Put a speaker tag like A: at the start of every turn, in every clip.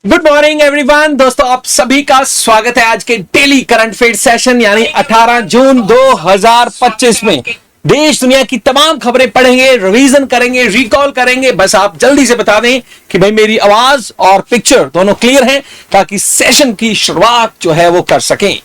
A: Good morning everyone. दोस्तों आप सभी का स्वागत है आज के डेली करंट अफेयर सेशन यानी 18 जून 2025 में। देश दुनिया की तमाम खबरें पढ़ेंगे, रिवीजन करेंगे, रिकॉल करेंगे। बस आप जल्दी से बता दें कि भाई मेरी आवाज और पिक्चर दोनों क्लियर हैं ताकि सेशन की शुरुआत जो है वो कर सकें।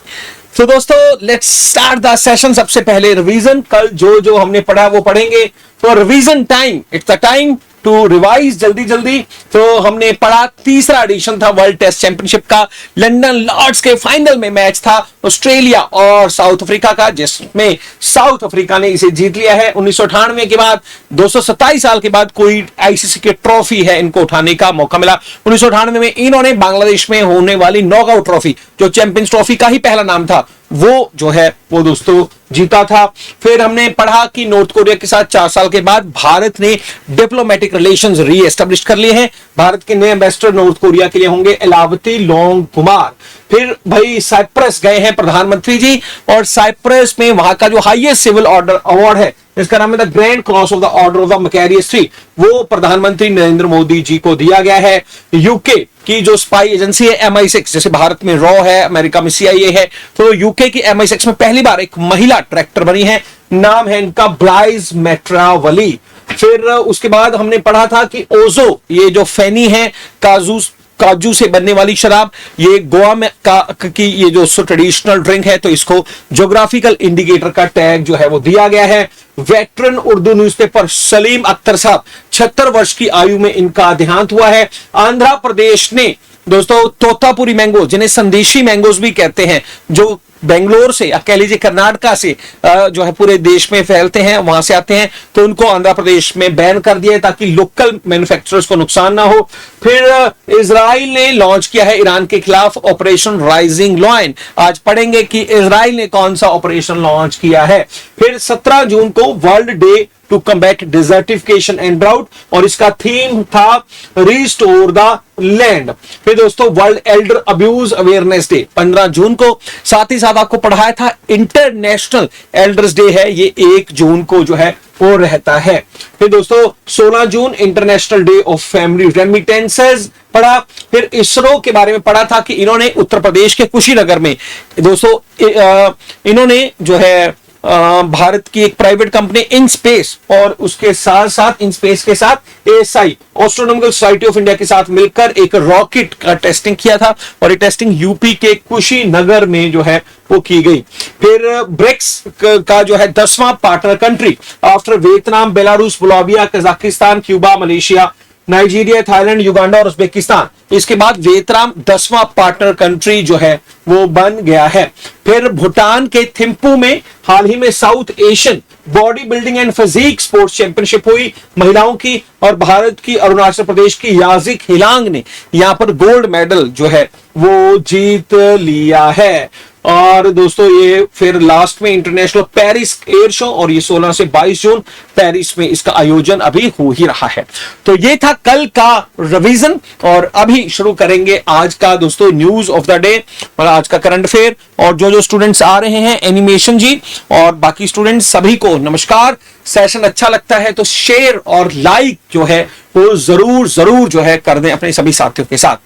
A: तो दोस्तों लेट्स स्टार्ट द सेशन। सबसे पहले रिवीजन, कल जो हमने पढ़ा वो पढ़ेंगे। तो revision time, it's the time to revise जल्दी जल्दी। तो हमने पढ़ा, तीसरा एडिशन था वर्ल्ड टेस्ट चैंपियनशिप का। लंदन लॉर्ड्स के फाइनल में मैच था ऑस्ट्रेलिया और साउथ अफ्रीका का, जिसमें साउथ अफ्रीका ने इसे जीत लिया है। 1998 के बाद 227 साल के बाद कोई आईसीसी की ट्रॉफी है इनको उठाने का मौका मिला। 1998 में इन्होंने बांग्लादेश में होने वाली नॉकआउट ट्रॉफी, जो चैंपियंस ट्रॉफी का ही पहला नाम था, वो जो है वो दोस्तों जीता था। फिर हमने पढ़ा कि नॉर्थ कोरिया के साथ 4 साल के बाद भारत ने डिप्लोमेटिक रिलेशंस रीएस्टैब्लिश कर लिए हैं। भारत के नए एम्बेसडर नॉर्थ कोरिया के लिए होंगे एलावती लोंग कुमार। फिर भाई साइप्रस गए हैं प्रधानमंत्री जी, और साइप्रस में वहां का जो हाईएस्ट सिविल ऑर्डर अवार्ड है, इसका नाम है the grand cross of the order of the Macarius III, वो प्रधानमंत्री नरेंद्र मोदी जी को दिया गया है। यूके की जो स्पाई एजेंसी है MI6, जैसे भारत में रॉ है, अमेरिका में CIA है, तो यूके की MI6 में पहली बार एक महिला डायरेक्टर बनी है। नाम है इनका ब्लाइज मेट्रावली। फिर उसके बाद हमने पढ़ा था कि ओजो, ये जो फैनी है काजू से बनने वाली शराब, ये गोवा में की ये जो ट्रेडिशनल ड्रिंक है, तो इसको ज्योग्राफिकल इंडिकेटर का टैग जो है वो दिया गया है। वेटरन उर्दू न्यूज़पेपर सलीम अख्तर साहब, 76 वर्ष की आयु में इनका देहांत हुआ है। आंध्र प्रदेश ने दोस्तों तोतापुरी मैंगो, जिन्हें संदेशी मैंगोज भी कहते हैं, जो बेंगलोर से या कह लीजिए कर्नाटका से जो है पूरे देश में फैलते हैं, वहां से आते हैं, तो उनको आंध्र प्रदेश में बैन कर दिया है ताकि लोकल मैन्युफैक्चरर्स को नुकसान ना हो। फिर इजराइल ने लॉन्च किया है ईरान के खिलाफ ऑपरेशन राइजिंग लॉयन। आज पढ़ेंगे कि इजराइल ने कौन सा ऑपरेशन लॉन्च किया है। फिर 17 जून को world day to combat desertification and drought, और इसका थीम था रिस्टोर द लैंड। फिर दोस्तों world elder abuse awareness day 15 जून को। साथ ही साथ आपको पढ़ाया था इंटरनेशनल एल्डर्स डे है, ये 1 जून को जो है वो रहता है। फिर दोस्तों 16 जून international day of family remittances पढ़ा। फिर इसरो के बारे में पढ़ा था कि इन्होंने उत्तर प्रदेश के कुशीनगर में दोस्तों इन्होंने जो है भारत की एक प्राइवेट कंपनी इन स्पेस, और उसके साथ साथ इन स्पेस के साथ ASI astronomical society of India के साथ मिलकर एक रॉकेट का टेस्टिंग किया था, और ये टेस्टिंग यूपी के कुशीनगर में जो है वो की गई। फिर ब्रिक्स का जो है 10वां partner country after Vietnam, Belarus, Bolivia, Kazakhstan, Cuba, Malaysia, Nigeria, Thailand, Uganda और उज्बेकिस्तान। इसके बाद वियतनाम 10वां पार्टनर कंट्री जो है वो बन गया है। फिर भूटान के थिम्पू में हाल ही में South Asian body building and physique sports championship हुई महिलाओं की, और भारत की अरुणाचल प्रदेश की याजिक हिलांग ने यहां पर गोल्ड मेडल जो है वो जीत लिया है। और दोस्तों ये फिर लास्ट में इंटरनेशनल पेरिस एयर शो, और ये 16 से 22 जून पेरिस में इसका आयोजन अभी हो ही रहा है। तो ये था कल का रिवीजन, और अभी शुरू करेंगे आज का दोस्तों न्यूज ऑफ द डे और आज का करंट अफेयर। और जो स्टूडेंट्स आ रहे हैं, एनिमेशन जी और बाकी स्टूडेंट्स, सभी को नमस्कार। सेशन अच्छा लगता है तो शेयर और लाइक जो है वो जरूर जो है कर दें अपने सभी साथियों के साथ।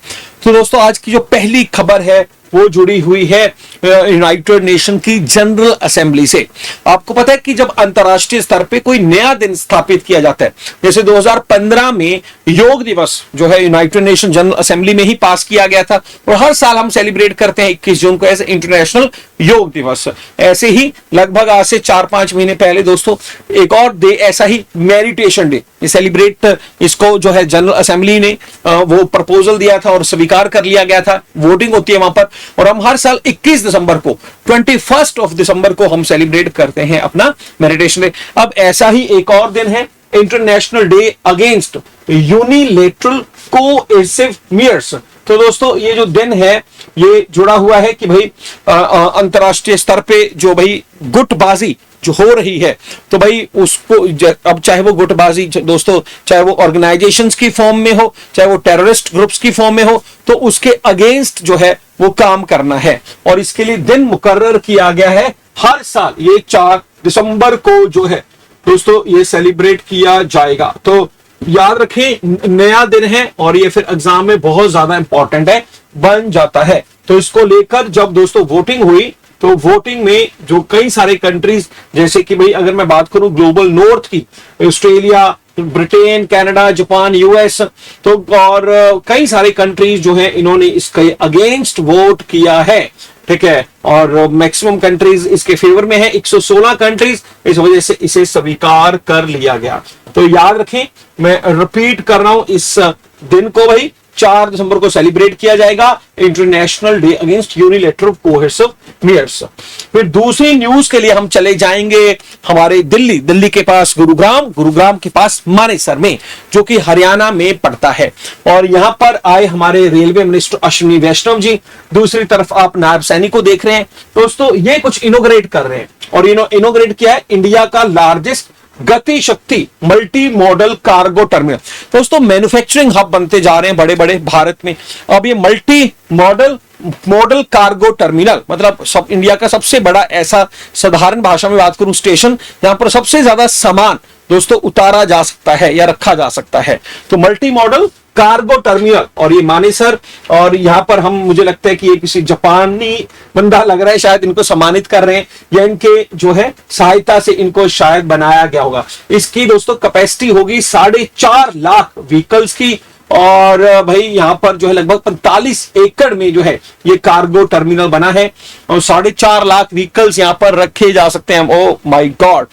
A: तो दोस्तों आज की जो पहली खबर है वो जुड़ी हुई है यूनाइटेड नेशन की जनरल असेंबली से। आपको पता है कि जब अंतरराष्ट्रीय स्तर पे कोई नया दिन स्थापित किया जाता है, जैसे 2015 में योग दिवस जो है यूनाइटेड नेशन जनरल असेंबली में ही पास किया गया था, और हर साल हम सेलिब्रेट करते हैं 21 जून को एज इंटरनेशनल योग दिवस। ऐसे ही लगभग आज से 4-5 महीने पहले दोस्तों एक और डे ऐसा ही मेडिटेशन डे सेलिब्रेट, इसको जो है जनरल असेंबली ने वो प्रपोजल दिया था और स्वीकार कर लिया गया था, वोटिंग होती है वहां पर, और हम हर साल 21 दिसंबर को 21 दिसंबर को हम सेलिब्रेट करते हैं अपना मेडिटेशन डे। अब ऐसा ही एक और दिन है international day against unilateral coercive measures. तो दोस्तों ये जो दिन है ये जुड़ा हुआ है कि भाई अंतरराष्ट्रीय स्तर पे जो भाई गुटबाजी जो हो रही है, तो भाई उसको अब चाहे वो गुटबाजी दोस्तों, चाहे वो ऑर्गेनाइजेशंस की फॉर्म में हो, चाहे वो टेररिस्ट ग्रुप्स की फॉर्म में हो, तो उसके अगेंस्ट जो है वो काम करना है। और इसके लिए दिन मुकर्रर किया गया है हर साल, ये 4 दिसंबर को जो है दोस्तों ये सेलिब्रेट किया जाएगा। तो याद रखें नया दिन है और ये फिर एग्जाम में बहुत ज्यादा इंपॉर्टेंट है, बन जाता है। तो इसको लेकर जब दोस्तों वोटिंग हुई तो वोटिंग में जो कई सारे कंट्रीज, जैसे कि भाई अगर मैं बात करूं ग्लोबल नॉर्थ की, Australia, Britain, Canada, Japan, US, तो और कई सारे कंट्रीज जो है इन्होंने इसके अगेंस्ट वोट किया है, ठीक है। और मैक्सिमम कंट्रीज इसके फेवर में है, 116 कंट्रीज, इस वजह से इसे स्वीकार कर लिया गया। तो याद रखें, मैं रिपीट कर रहा हूं, इस दिन को भाई 4 दिसंबर को सेलिब्रेट किया जाएगा, international day against unilateral coercive measures. फिर दूसरी न्यूज के लिए हम चले जाएंगे हमारे दिल्ली के पास गुरुग्राम के पास मानेसर में, जो कि हरियाणा में पड़ता है। और यहां पर आए हमारे रेलवे मिनिस्टर अश्विनी वैष्णव जी। दूसरी तरफ आप नायब सैनी को देख रहे हैं दोस्तों, ये कुछ इनोग्रेट कर रहे हैं। और इनोग्रेट किया है इंडिया का लार्जेस्ट गति शक्ति मल्टी मॉडल कार्गो टर्मिनल। दोस्तों मैन्युफैक्चरिंग हब बनते जा रहे हैं बड़े बड़े भारत में। अब ये मल्टी मॉडल कार्गो टर्मिनल मतलब सब इंडिया का सबसे बड़ा ऐसा, साधारण भाषा में बात करूं, स्टेशन जहां पर सबसे ज्यादा सामान दोस्तों उतारा जा सकता है या रखा जा सकता है। तो मल्टी मॉडल कार्गो टर्मिनल, और ये मानेसर, और यहां पर हम, मुझे लगता है कि ये किसी जापानी बंदा लग रहा है, शायद इनको सम्मानित कर रहे हैं या इनके जो है सहायता से इनको शायद बनाया गया होगा। इसकी दोस्तों कैपेसिटी होगी 4.5 लाख व्हीकल्स की। और भाई यहां पर जो है लगभग 45 एकड़ में जो है ये कार्गो टर्मिनल बना है और 4.5 लाख व्हीकल्स यहां पर रखे जा सकते हैं। ओ माय गॉड,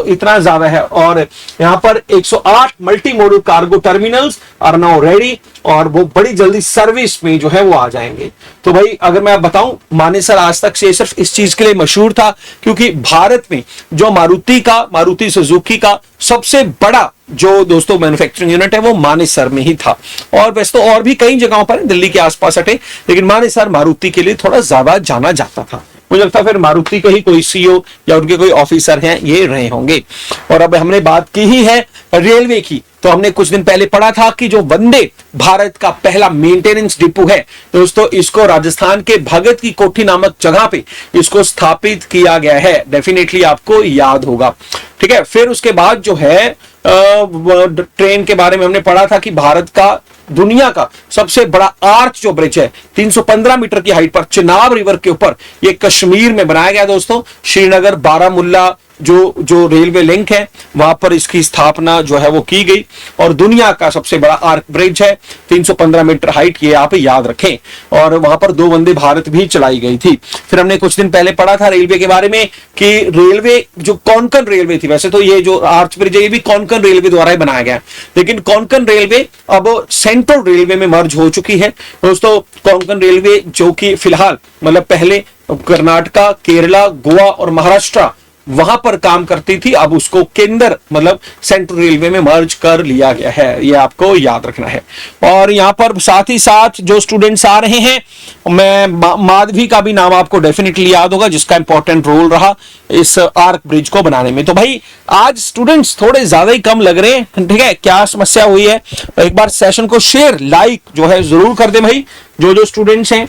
A: इतना ज्यादा है। और यहां पर 108 multi modal cargo terminals are now ready, और वो बड़ी जल्दी सर्विस में जो है वो आ जाएंगे। तो भाई अगर मैं बताऊं, मानेसर आज तक से सिर्फ इस चीज के लिए मशहूर था क्योंकि भारत में जो मारुति सुजुकी का सबसे बड़ा जो दोस्तों मैन्युफैक्चरिंग यूनिट है वो मानेसर में ही था। और वैसे तो और भी कई जगहों पर दिल्ली के आसपास हटे, लेकिन मानेसर मारुति के लिए थोड़ा ज्यादा जाना जाता था। मुझे लगता है फिर मारुति के ही कोई सीईओ या उनके कोई ऑफिसर हैं ये रहे होंगे। और अब हमने बात की ही है रेलवे की, तो हमने कुछ दिन पहले पढ़ा था कि जो वंदे भारत का पहला मेंटेनेंस डिपो है दोस्तों, इसको राजस्थान के भगत की कोठी नामक जगह पे इसको स्थापित किया गया है। डेफिनेटली आपको याद होगा, ठीक है। फिर उसके बाद जो है ट्रेन के बारे में हमने पढ़ा था कि भारत का, दुनिया का सबसे बड़ा आर्च जो ब्रिज है 315 मीटर की हाइट पर चिनाब रिवर के ऊपर, ये कश्मीर में बनाया गया दोस्तों। श्रीनगर बारामुल्ला जो रेलवे लिंक है वहां पर इसकी स्थापना जो है वो की गई। और दुनिया का सबसे बड़ा आर्क ब्रिज है 315 मीटर हाइट, ये आप याद रखें। और वहां पर 2 वंदे भारत भी चलाई गई थी। फिर हमने कुछ दिन पहले पढ़ा था रेलवे के बारे में कि रेलवे जो कोंकण रेलवे थी, वैसे तो ये जो आर्च ब्रिज है ये भी कोंकण रेलवे द्वारा ही बनाया गया, लेकिन कोंकण रेलवे अब सेंट्रल रेलवे में मर्ज हो चुकी है दोस्तों। कोंकण रेलवे जो कि फिलहाल मतलब पहले कर्नाटका, केरला, गोवा और महाराष्ट्र वहां पर काम करती थी, अब उसको केंद्र मतलब सेंट्रल रेलवे में मर्ज कर लिया गया है, ये आपको याद रखना है। और यहां पर साथ ही साथ जो स्टूडेंट्स आ रहे हैं, मैं माधवी का भी नाम आपको डेफिनेटली याद होगा, जिसका इंपॉर्टेंट रोल रहा इस आर्क ब्रिज को बनाने में। तो भाई आज स्टूडेंट्स थोड़े ज्यादा ही कम लग रहे हैं, ठीक है। क्या समस्या हुई है? एक बार सेशन को शेयर लाइक जो है जरूर कर दे भाई, जो स्टूडेंट्स हैं।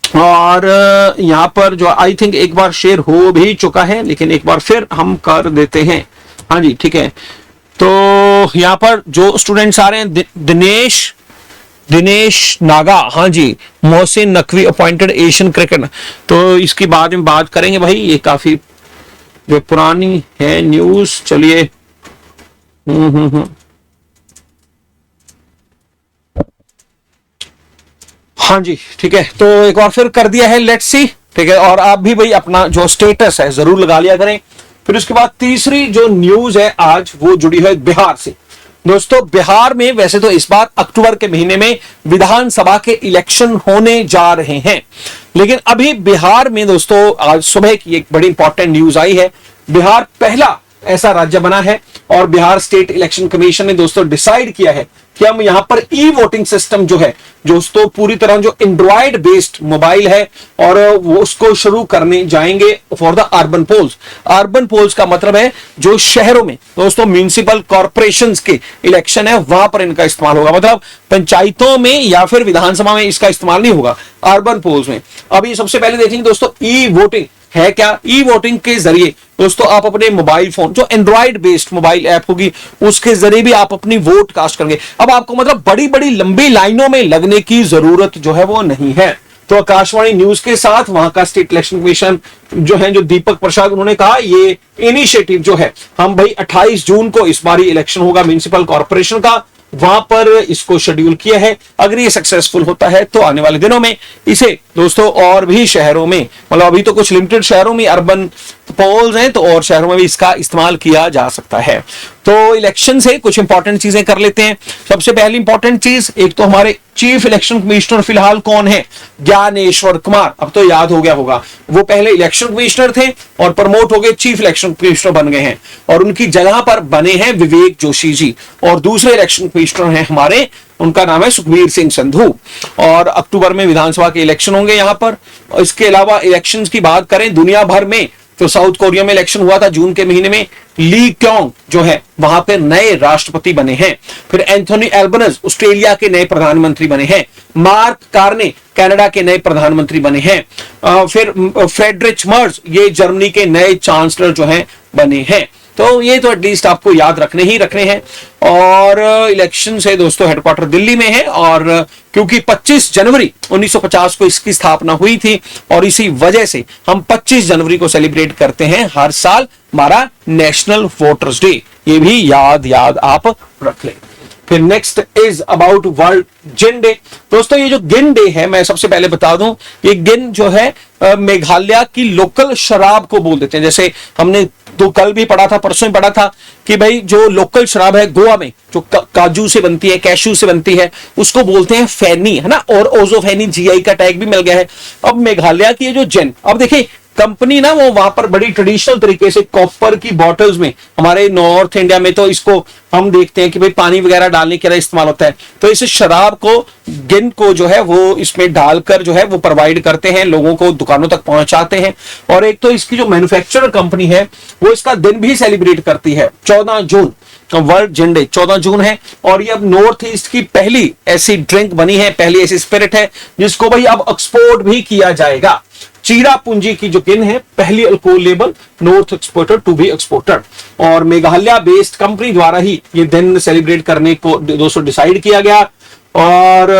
A: और यहां पर जो आई थिंक एक बार शेयर हो भी चुका है, लेकिन एक बार फिर हम कर देते हैं। हाँ जी, ठीक है। तो यहां पर जो स्टूडेंट्स आ रहे हैं, दिनेश नागा, हाँ जी, Mohsin Naqvi appointed Asian cricket, तो इसकी बाद में बात करेंगे भाई। ये काफी जो पुरानी है न्यूज, चलिए। हाँ जी, ठीक है। तो एक बार फिर कर दिया है, लेट्स सी, ठीक है। और आप भी भाई अपना जो स्टेटस है जरूर लगा लिया करें। फिर उसके बाद तीसरी जो न्यूज है आज वो जुड़ी है बिहार से दोस्तों। बिहार में वैसे तो इस बार अक्टूबर के महीने में विधानसभा के इलेक्शन होने जा रहे हैं, लेकिन अभी बिहार में दोस्तों आज सुबह की एक बड़ी इंपॉर्टेंट न्यूज आई है। बिहार पहला ऐसा राज्य बना है और बिहार स्टेट इलेक्शन कमीशन ने दोस्तों डिसाइड किया है कि हम यहां पर ई वोटिंग सिस्टम जो है दोस्तों पूरी तरह जो एंड्रॉयड बेस्ड मोबाइल है और वो उसको शुरू करने जाएंगे for the urban polls. Urban polls का मतलब है जो शहरों में दोस्तों म्युनिसिपल कॉर्पोरेशंस के इलेक्शन है वहां पर इनका इस्तेमाल होगा, मतलब पंचायतों में या फिर विधानसभा में इसका इस्तेमाल नहीं होगा, अर्बन पोल्स में। अभी सबसे पहले देखेंगे दोस्तों ई वोटिंग है क्या, ई वोटिंग के जरिए दोस्तों आप अपने मोबाइल फोन, जो एंड्रॉइड बेस्ड मोबाइल ऐप होगी, उसके जरिए भी आप अपनी वोट कास्ट करेंगे। अब आपको मतलब बड़ी बड़ी लंबी लाइनों में लगने की जरूरत जो है वो नहीं है। तो आकाशवाणी न्यूज के साथ वहां का स्टेट इलेक्शन कमीशन जो है, जो दीपक प्रसाद, उन्होंने कहा ये इनिशिएटिव जो है, हम भाई 28 जून को इस बार इलेक्शन होगा म्युनिसिपल कॉर्पोरेशन का, वहां पर इसको शेड्यूल किया है। अगर ये सक्सेसफुल होता है तो आने वाले दिनों में इसे दोस्तों और भी शहरों में, मतलब अभी तो कुछ लिमिटेड शहरों में अर्बन पोल्स हैं, तो और शहरों में भी इसका इस्तेमाल किया जा सकता है। तो इलेक्शन से कुछ इंपॉर्टेंट चीजें कर लेते हैं। सबसे पहली इंपॉर्टेंट चीज, एक तो हमारे चीफ इलेक्शन कमिश्नर फिलहाल कौन है, ज्ञानेश्वर कुमार। अब तो याद हो गया होगा, वो पहले इलेक्शन कमिश्नर थे और प्रमोट हो गए चीफ इलेक्शन कमिश्नर बन गए हैं, और उनकी जगह पर बने हैं विवेक जोशी जी। और दूसरे इलेक्शन कमिश्नर हैं हमारे, उनका नाम है सुखबीर सिंह संधू। और अक्टूबर में विधानसभा के इलेक्शन होंगे यहां पर। इसके अलावा इलेक्शंस की बात करें दुनिया भर में, तो साउथ कोरिया में इलेक्शन हुआ था जून के महीने में, ली क्योंग जो है वहां पे नए राष्ट्रपति बने हैं। फिर एंथोनी एल्बनस ऑस्ट्रेलिया के नए प्रधानमंत्री बने हैं। मार्क कार्ने कनाडा के नए प्रधानमंत्री बने हैं। फिर फ्रेडरिच मर्ज ये जर्मनी के नए चांसलर जो हैं बने हैं। तो ये तो एटलीस्ट आपको याद रखने हैं। और इलेक्शन से दोस्तों हेडक्वार्टर दिल्ली में है, और क्योंकि 25 जनवरी 1950 को इसकी स्थापना हुई थी, और इसी वजह से हम 25 जनवरी को सेलिब्रेट करते हैं हर साल हमारा नेशनल वोटर्स डे। ये भी याद आप रख लें। फिर next is about world gin day. दोस्तों ये जो गिन डे है, मैं सबसे पहले बता दूं, ये गिन जो है मेघालय की लोकल शराब को बोल देते हैं। जैसे हमने तो कल भी पढ़ा था, परसों भी पढ़ा था कि भाई जो लोकल शराब है गोवा में, जो काजू से बनती है, कैशू से बनती है, उसको बोलते हैं फैनी, है ना। और ओजोफेनी जीआई का टैग भी मिल गया है। अब मेघालय की ये जो जिन, अब देखिए कंपनी ना वो वहां पर बड़ी ट्रेडिशनल तरीके से कॉपर की बॉटल्स में, हमारे नॉर्थ इंडिया में तो इसको हम देखते हैं कि भाई पानी वगैरह डालने के लिए इस्तेमाल होता है, तो इस शराब को, गिन को जो है वो इसमें डालकर जो है वो प्रोवाइड करते हैं, लोगों को दुकानों तक पहुंचाते हैं। और एक तो इसकी जो मैन्युफैक्चरर कंपनी है वो इसका दिन भी सेलिब्रेट करती है, 14 जून वर्ल्ड जिन डे 14 जून है। और ये अब नॉर्थ ईस्ट की पहली ऐसी ड्रिंक बनी है, पहली ऐसी स्पिरिट है जिसको भाई अब एक्सपोर्ट भी किया जाएगा। चीरापूंजी की जो गिन है, पहली alcohol label north exporter to be exported, और मेघालय बेस्ड कंपनी द्वारा ही ये दिन सेलिब्रेट करने को दोस्तों डिसाइड किया गया। और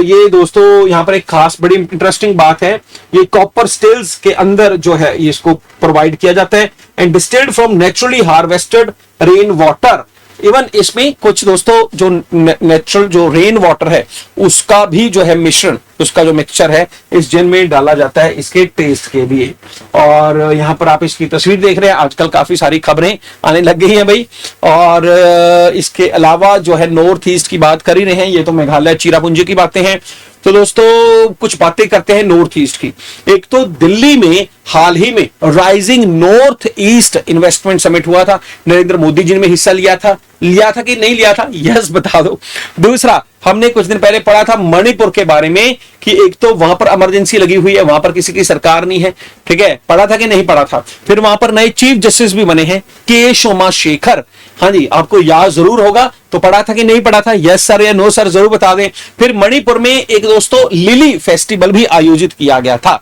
A: ये दोस्तों यहाँ पर एक खास बड़ी इंटरेस्टिंग बात है, ये कॉपर स्टिल्स के अंदर जो है ये इसको प्रोवाइड किया जाता है, and distilled from naturally harvested rain water. Even इसमें कुछ दोस्तों जो नेचुरल जो रेन वाटर है उसका भी जो है मिश्रण, उसका जो मिक्सचर है इस जिन में डाला जाता है इसके टेस्ट के लिए। और यहाँ पर आप इसकी तस्वीर देख रहे हैं, आजकल काफी सारी खबरें आने लग गई हैं भाई। और इसके अलावा जो है नॉर्थ ईस्ट की बात कर ही रहे हैं, ये तो मेघालय चीरापूंजी की बातें हैं। तो दोस्तों कुछ बातें करते हैं नॉर्थ ईस्ट की। एक तो दिल्ली में हाल ही में rising north east investment summit हुआ था, नरेंद्र मोदी जी ने हिस्सा लिया था कि नहीं लिया था, यस बता दो। दूसरा, हमने कुछ दिन पहले पढ़ा था मणिपुर के बारे में कि एक तो वहां पर इमरजेंसी लगी हुई है, वहां पर किसी की सरकार नहीं है, ठीक है, पढ़ा था कि नहीं पढ़ा था। फिर वहां पर नए चीफ जस्टिस भी बने हैं, के शोमा शेखर। हाँ जी, आपको याद जरूर होगा, तो पढ़ा था कि नहीं पढ़ा था, यस सर या नो सर जरूर बता दें। फिर मणिपुर में एक दोस्तों लिली फेस्टिवल भी आयोजित किया गया था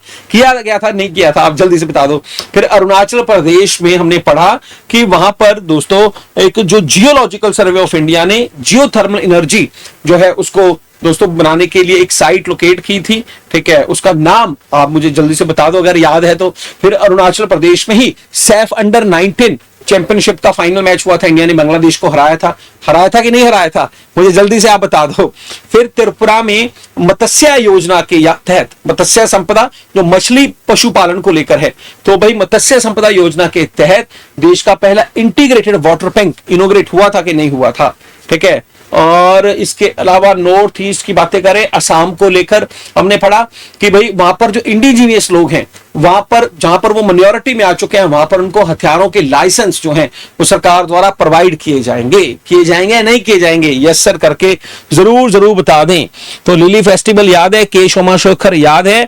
A: नहीं किया था, आप जल्दी से बता दो। फिर अरुणाचल प्रदेश में हमने पढ़ा कि वहां पर दोस्तों एक जो जियोलॉजिकल सर्वे ऑफ इंडिया ने जियोथर्मल एनर्जी जो है उसको दोस्तों बनाने के लिए एक साइट लोकेट की थी, ठीक है, उसका नाम आप मुझे जल्दी से बता दो अगर याद है तो। फिर अरुणाचल प्रदेश में ही सैफ अंडर 19 चैंपियनशिप का फाइनल मैच हुआ था, इंडिया ने बांग्लादेश को हराया था कि नहीं हराया था, मुझे जल्दी से आप बता दो। फिर त्रिपुरा में मत्स्य योजना के तहत मत्स्य संपदा जो मछली पशुपालन को लेकर है, तो भाई मत्स्य संपदा योजना के तहत देश का पहला इंटीग्रेटेड वाटर टैंक इनोग्रेट हुआ था कि नहीं हुआ था, ठीक है। और इसके अलावा नॉर्थ ईस्ट की बातें करें, असम को लेकर हमने पढ़ा कि भाई वहां पर जो इंडिजीनियस लोग हैं, वहां पर जहां पर वो माइनॉरिटी में आ चुके हैं, वहां पर उनको हथियारों के लाइसेंस जो हैं वो सरकार द्वारा प्रोवाइड किए जाएंगे या नहीं किए जाएंगे, यस सर करके जरूर बता दें। तो लिली फेस्टिवल याद है, के शोमा शेखर याद है,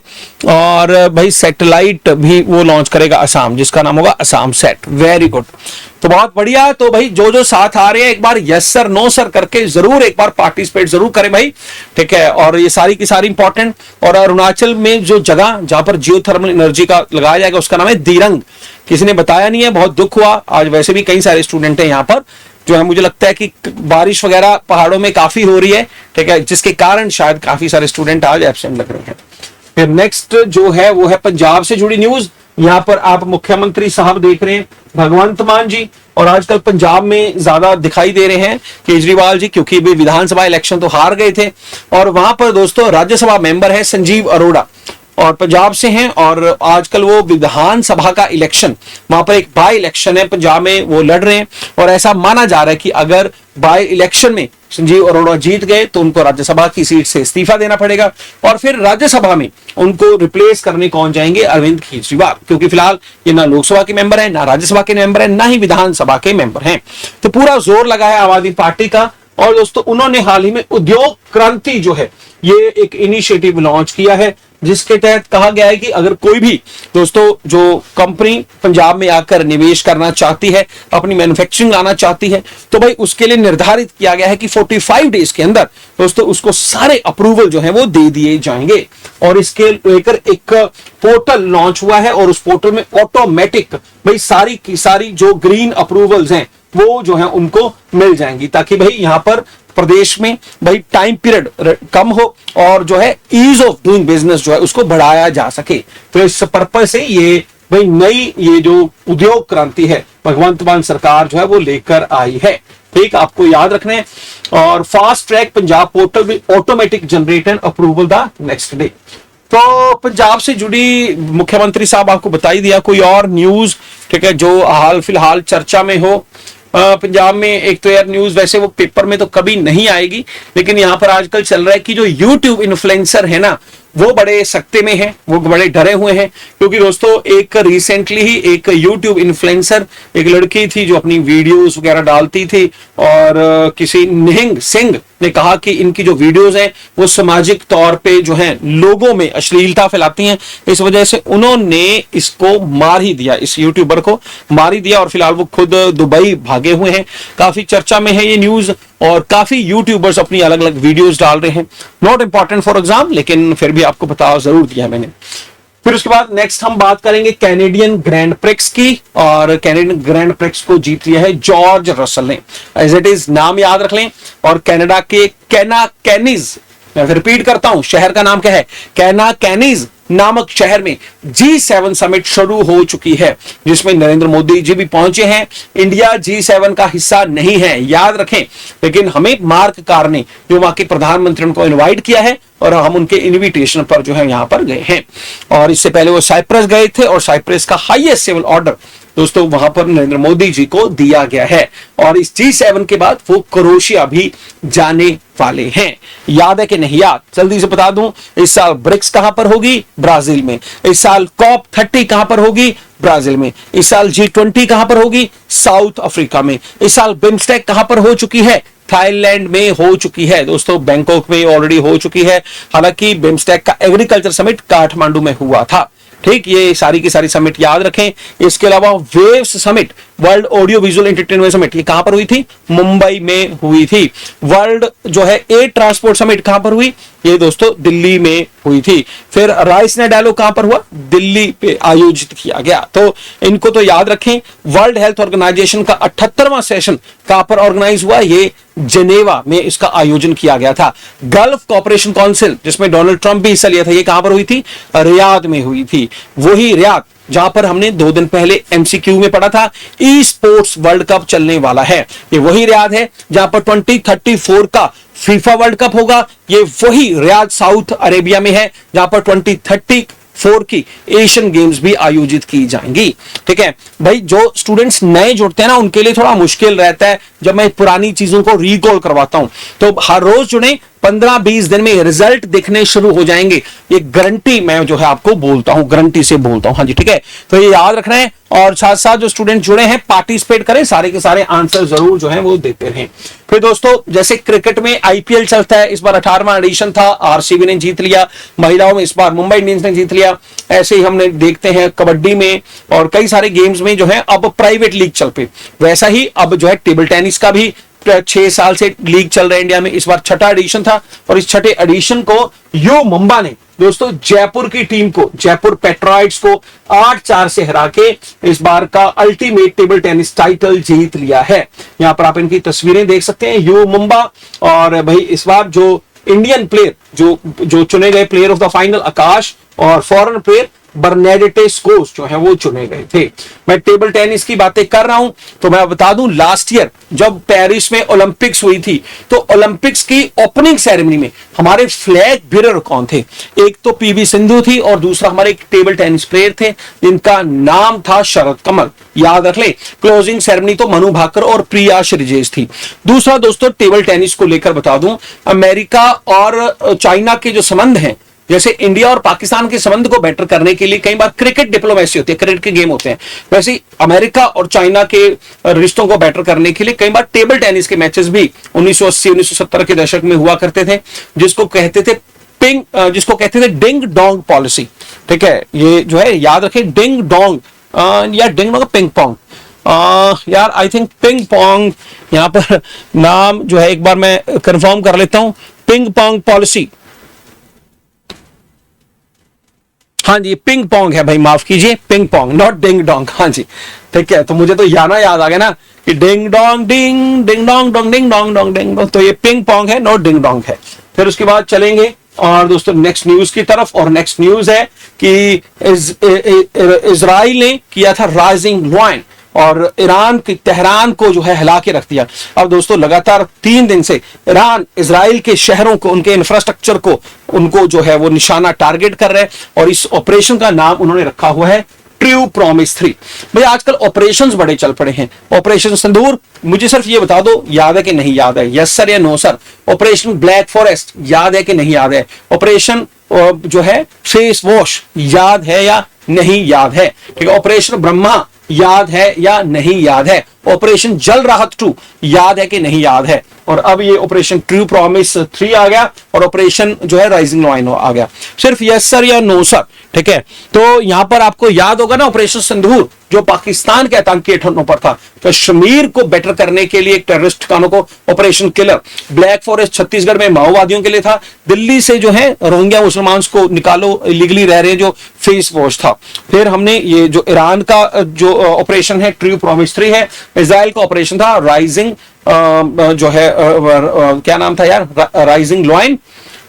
A: और भाई सैटेलाइट भी वो लॉन्च करेगा असम, जिसका नाम होगा असम सेट। वेरी गुड, तो बहुत बढ़िया। तो भाई जो साथ आ रहे हैं एक बार यस सर नो सर करके जरूर एक बार पार्टिसिपेट जरूर करें भाई, ठीक है। और ये सारी की सारी इंपॉर्टेंट। और अरुणाचल में जो जगह जहां पर जियोथर्मल एनर्जी एनर्जी का लगाया जाएगा, उसका नाम है दिरंग। किसी ने बताया नहीं है, बहुत दुख हुआ। आज वैसे भी कई सारे स्टूडेंट हैं यहाँ पर जो है, मुझे लगता है कि बारिश वगैरह पहाड़ों में काफी हो रही है, ठीक है, जिसके कारण शायद काफी सारे स्टूडेंट आज एब्सेंट लग रहे हैं। फिर नेक्स्ट जो है वो है पंजाब से जुड़ी न्यूज। यहाँ पर आप मुख्यमंत्री साहब देख रहे हैं भगवंत मान जी, और आजकल पंजाब में ज्यादा दिखाई दे रहे हैं केजरीवाल जी, क्योंकि वे विधानसभा इलेक्शन तो हार गए थे। और वहां पर दोस्तों राज्यसभा मेंबर है संजीव अरोड़ा, और पंजाब से हैं, और आजकल वो विधानसभा का इलेक्शन, वहां पर एक बाई इलेक्शन है पंजाब में, वो लड़ रहे हैं। और ऐसा माना जा रहा है कि अगर बाई इलेक्शन में संजीव अरोड़ा जीत गए तो उनको राज्यसभा की सीट से इस्तीफा देना पड़ेगा, और फिर राज्यसभा में उनको रिप्लेस करने कौन जाएंगे? अरविंद केजरीवाल, क्योंकि फिलहाल ये ना लोकसभा के मेंबर है, ना राज्यसभा के मेंबर है, ना ही विधानसभा के मेंबर हैं। तो पूरा जोर लगा है आम आदमी पार्टी का। और दोस्तों उन्होंने हाल ही में उद्योग क्रांति जो है ये एक इनिशिएटिव लॉन्च किया है, जिसके तहत कहा गया है कि अगर कोई भी दोस्तों जो कंपनी पंजाब में आकर निवेश करना चाहती है, अपनी मैन्युफैक्चरिंग लाना चाहती है, तो भाई उसके लिए निर्धारित किया गया है कि 45 डेज के अंदर दोस्तों उसको सारे अप्रूवल जो है वो दे दिए जाएंगे। और इसके लेकर एक पोर्टल लॉन्च हुआ है, और उस पोर्टल में ऑटोमेटिक भाई सारी की सारी जो ग्रीन अप्रूवल्स हैं वो जो है उनको मिल जाएंगी, ताकि भाई यहां पर प्रदेश में भाई टाइम पीरियड कम हो और जो है ईज ऑफ डूइंग बिजनेस जो है उसको बढ़ाया जा सके। तो इस पर्पज से ये भाई नई ये जो उद्योग क्रांति है भगवंत मान सरकार जो है वो लेकर आई है, ठीक, आपको याद रखना है। और fast track Punjab portal will automatic generate and approval the next day. तो पंजाब से जुड़ी मुख्यमंत्री साहब आपको बता ही दिया। कोई और न्यूज, ठीक है, जो हाल फिलहाल चर्चा में हो पंजाब में? एक तो यार न्यूज वैसे वो पेपर में तो कभी नहीं आएगी, लेकिन यहां पर आजकल चल रहा है कि जो यूट्यूब इन्फ्लुएंसर है ना वो बड़े सकते में हैं, वो बड़े डरे हुए हैं, क्योंकि दोस्तों एक रिसेंटली ही एक यूट्यूब इन्फ्लुएंसर, एक लड़की थी जो अपनी वीडियोस वगैरह डालती थी, और किसी निहंग सिंह ने कहा कि इनकी जो वीडियोस हैं वो सामाजिक तौर पे जो है लोगों में अश्लीलता फैलाती हैं। इस वजह से उन्होंने इसको मार ही दिया, इस यूट्यूबर को मार ही दिया, और फिलहाल वो खुद दुबई भागे हुए हैं। काफी चर्चा में है ये न्यूज, और काफी यूट्यूबर्स अपनी अलग अलग वीडियोस डाल रहे हैं। नॉट इंपॉर्टेंट फॉर एग्जाम, लेकिन फिर भी आपको बता जरूर दिया मैंने। फिर उसके बाद नेक्स्ट हम बात करेंगे कैनेडियन ग्रैंड प्रिक्स की, और कैनेडियन ग्रैंड प्रिक्स को जीत लिया है जॉर्ज रसल ने, एज इट इज, नाम याद रख लें। और कनाडा के कैना कैनिज, मैं फिर रिपीट करता हूं, शहर का नाम क्या है? कैना कैनिज नामक शहर में G7 समिट शुरू हो चुकी है, जिसमें नरेंद्र मोदी जी भी पहुंचे हैं। इंडिया G7 का हिस्सा नहीं है, याद रखें, लेकिन हमें मार्क कार ने, जो वहां के प्रधानमंत्री, उनको इनवाइट किया है, और हम उनके इनविटेशन पर जो है यहां पर गए हैं। और इससे पहले वो साइप्रस गए थे, और साइप्रस का हाईएस्ट सिविल ऑर्डर दोस्तों वहां पर नरेंद्र मोदी जी को दिया गया है। और इस G7 के बाद वो क्रोएशिया भी जाने वाले हैं। याद है कि नहीं याद? जल्दी से बता दूं, इस साल ब्रिक्स कहां पर होगी? ब्राजील में। इस साल COP30 कहां पर होगी? ब्राजील में। इस साल G20 कहां पर होगी? साउथ अफ्रीका में। इस साल बिम्स्टेक कहां पर हो चुकी है? थाईलैंड में हो चुकी है दोस्तों, बैंकॉक में ऑलरेडी हो चुकी है। हालांकि बिम्स्टेक का एग्रीकल्चर समिट काठमांडू में हुआ था, ठीक, ये सारी की सारी समिट याद रखें। इसके अलावा waves summit, world audio visual entertainment summit, ये कहां पर हुई थी? मुंबई में हुई थी। वर्ल्ड जो है एयर ट्रांसपोर्ट समिट कहां पर हुई? ये दोस्तों दिल्ली में हुई थी। फिर राइस ने डायलॉग कहां पर हुआ? दिल्ली पे आयोजित किया गया। तो इनको तो याद रखें। वर्ल्ड हेल्थ ऑर्गेनाइजेशन का 78वां सेशन कहां पर ऑर्गेनाइज हुआ? ये जेनेवा में इसका आयोजन किया गया था। गल्फ कॉपरेशन काउंसिल, जिसमें डोनाल्ड ट्रंप भी हिस्सा लिया था, ये कहां पर हुई थी? रियाद में हुई थी। वही रियाद जहां पर हमने 2 दिन पहले MCQ में पढ़ा था ई स्पोर्ट्स वर्ल्ड कप चलने वाला है। ये वही रियाद है जहां पर 2034 का फीफा वर्ल्ड कप होगा। ये वही रियाद साउथ अरेबिया में है जहां पर 2034 की एशियन गेम्स भी आयोजित की जाएंगी। ठीक है भाई, जो स्टूडेंट्स नए जुड़ते हैं ना उनके लिए थोड़ा मुश्किल रहता है जब मैं पुरानी चीजों को रिकॉल करवाता हूं। तो हर रोज जुड़े, 15-20 दिन में रिजल्ट दिखने शुरू हो जाएंगे, ये गारंटी मैं जो है आपको बोलता हूं, गारंटी से बोलता हूं। हाँ जी, ठीक है, तो ये याद रखना है। और साथ साथ जो स्टूडेंट जुड़े हैं पार्टिसिपेट करें, सारे के सारे आंसर जरूर जो है वो देते रहें। फिर दोस्तों जैसे क्रिकेट में IPL चलता है, इस बार 18वां एडिशन था, RCB ने जीत लिया। महिलाओं में इस बार मुंबई इंडियंस ने जीत लिया। ऐसे ही हमने देखते हैं कबड्डी में और कई सारे गेम्स में जो है अब प्राइवेट लीग चल पे। वैसा ही अब जो है टेबल टेनिस का भी 6 साल से लीग चल रहा है इंडिया में। इस बार 6ठा एडिशन था और इस 6ठे एडिशन को यू मुंबा ने दोस्तों जयपुर की टीम को, जयपुर पेट्रॉइट्स को 8-4 से हरा के इस बार का अल्टीमेट टेबल टेनिस टाइटल जीत लिया है। यहां पर आप इनकी तस्वीरें देख सकते हैं, यू मुंबा। और भाई इस बार जो इंडियन प्लेयर जो चुने गए प्लेयर ऑफ द फाइनल आकाश, और फॉरेन प्लेयर बर्नाडेटे स्कोस जो है वो चुने गए थे। मैं टेबल टेनिस की बातें कर रहा हूं तो मैं बता दूं, लास्ट ईयर जब पेरिस में ओलंपिक्स हुई थी तो ओलंपिक्स की ओपनिंग सेरेमनी में हमारे फ्लैग बीरर कौन थे? एक तो पीवी सिंधु थी और दूसरा हमारे एक टेबल टेनिस प्लेयर थे जिनका नाम था शरद कमल। याद रख ले। क्लोजिंग सेरेमनी तो मनु भाकर और प्रिया श्रीजेश थी। दूसरा दोस्तों टेबल टेनिस को लेकर बता दूं, अमेरिका और चाइना के जो संबंध हैं, जैसे इंडिया और पाकिस्तान के संबंध को बेटर करने के लिए कई बार क्रिकेट डिप्लोमेसी होती है, क्रिकेट के गेम होते हैं, वैसे ही अमेरिका और चाइना के रिश्तों को बेटर करने के लिए कई बार टेबल टेनिस के मैचेस भी 1980-1970 के दशक में हुआ करते थे, जिसको कहते थे डिंग डोंग पॉलिसी। ठीक है, ये जो है याद रखें, डिंग डोंग या डिंग डोंग पिंग पोंग, यार आई थिंक पिंग पोंग, यहां पर नाम जो है एक बार मैं कंफर्म कर लेता हूं, पिंग पोंग पॉलिसी। हाँ जी, पिंग पोंग है भाई, माफ कीजिए, ping pong, not ding dong. हाँ जी ठीक है, तो मुझे तो याद आ गया ना कि ding dong ding, ding dong Dong, ding dong Dong, ding dong, तो ये पिंग पोंग है, नॉट डिंग डोंग है। फिर उसके बाद चलेंगे और दोस्तों नेक्स्ट न्यूज की तरफ, और नेक्स्ट न्यूज है कि इजराइल ने किया था राइजिंग लॉयन और ईरान की तेहरान को जो है हिला के रख दिया। अब दोस्तों लगातार 3 दिन से ईरान इजराइल के शहरों को, उनके इंफ्रास्ट्रक्चर को, उनको जो है वो निशाना टारगेट कर रहे हैं, और इस ऑपरेशन का नाम उन्होंने रखा हुआ है ट्रू प्रॉमिस 3। भाई आजकल ऑपरेशंस बड़े चल पड़े हैं, ऑपरेशन सिंदूर, मुझे सिर्फ ये बता दो याद है कि नहीं याद है, यस सर या no sir. Operation black forest याद है कि नहीं याद है? ऑपरेशन जो है फेस वॉश याद है या नहीं याद है? ठीक है, ऑपरेशन ब्रह्मा याद है या नहीं याद है? ऑपरेशन जल राहत 2 याद है कि नहीं याद है? और अब ये ऑपरेशन ट्रू प्रॉमिस 3 आ गया और ऑपरेशन जो है राइजिंग लॉयन आ गया। सिर्फ यस सर या नो सर। ठीक है, तो यहां पर आपको याद होगा ना ऑपरेशन सिंदूर जो पाकिस्तान के आतंकी ठिकानों पर था, कश्मीर को बेटर करने के लिए एक टेररिस्ट ठिकानों को operation killer, black forest Chhattisgarh में माओवादियों के लिए था, दिल्ली से जो है रोहिंग्या मुसलमान को निकालो, इलीगली रह रहे जो फेस वॉश था। फिर हमने ये जो ईरान का जो ऑपरेशन है ट्रू प्रॉमिस 3 है, इजराइल का ऑपरेशन था राइजिंग जो है क्या नाम था यार, राइजिंग लॉयन,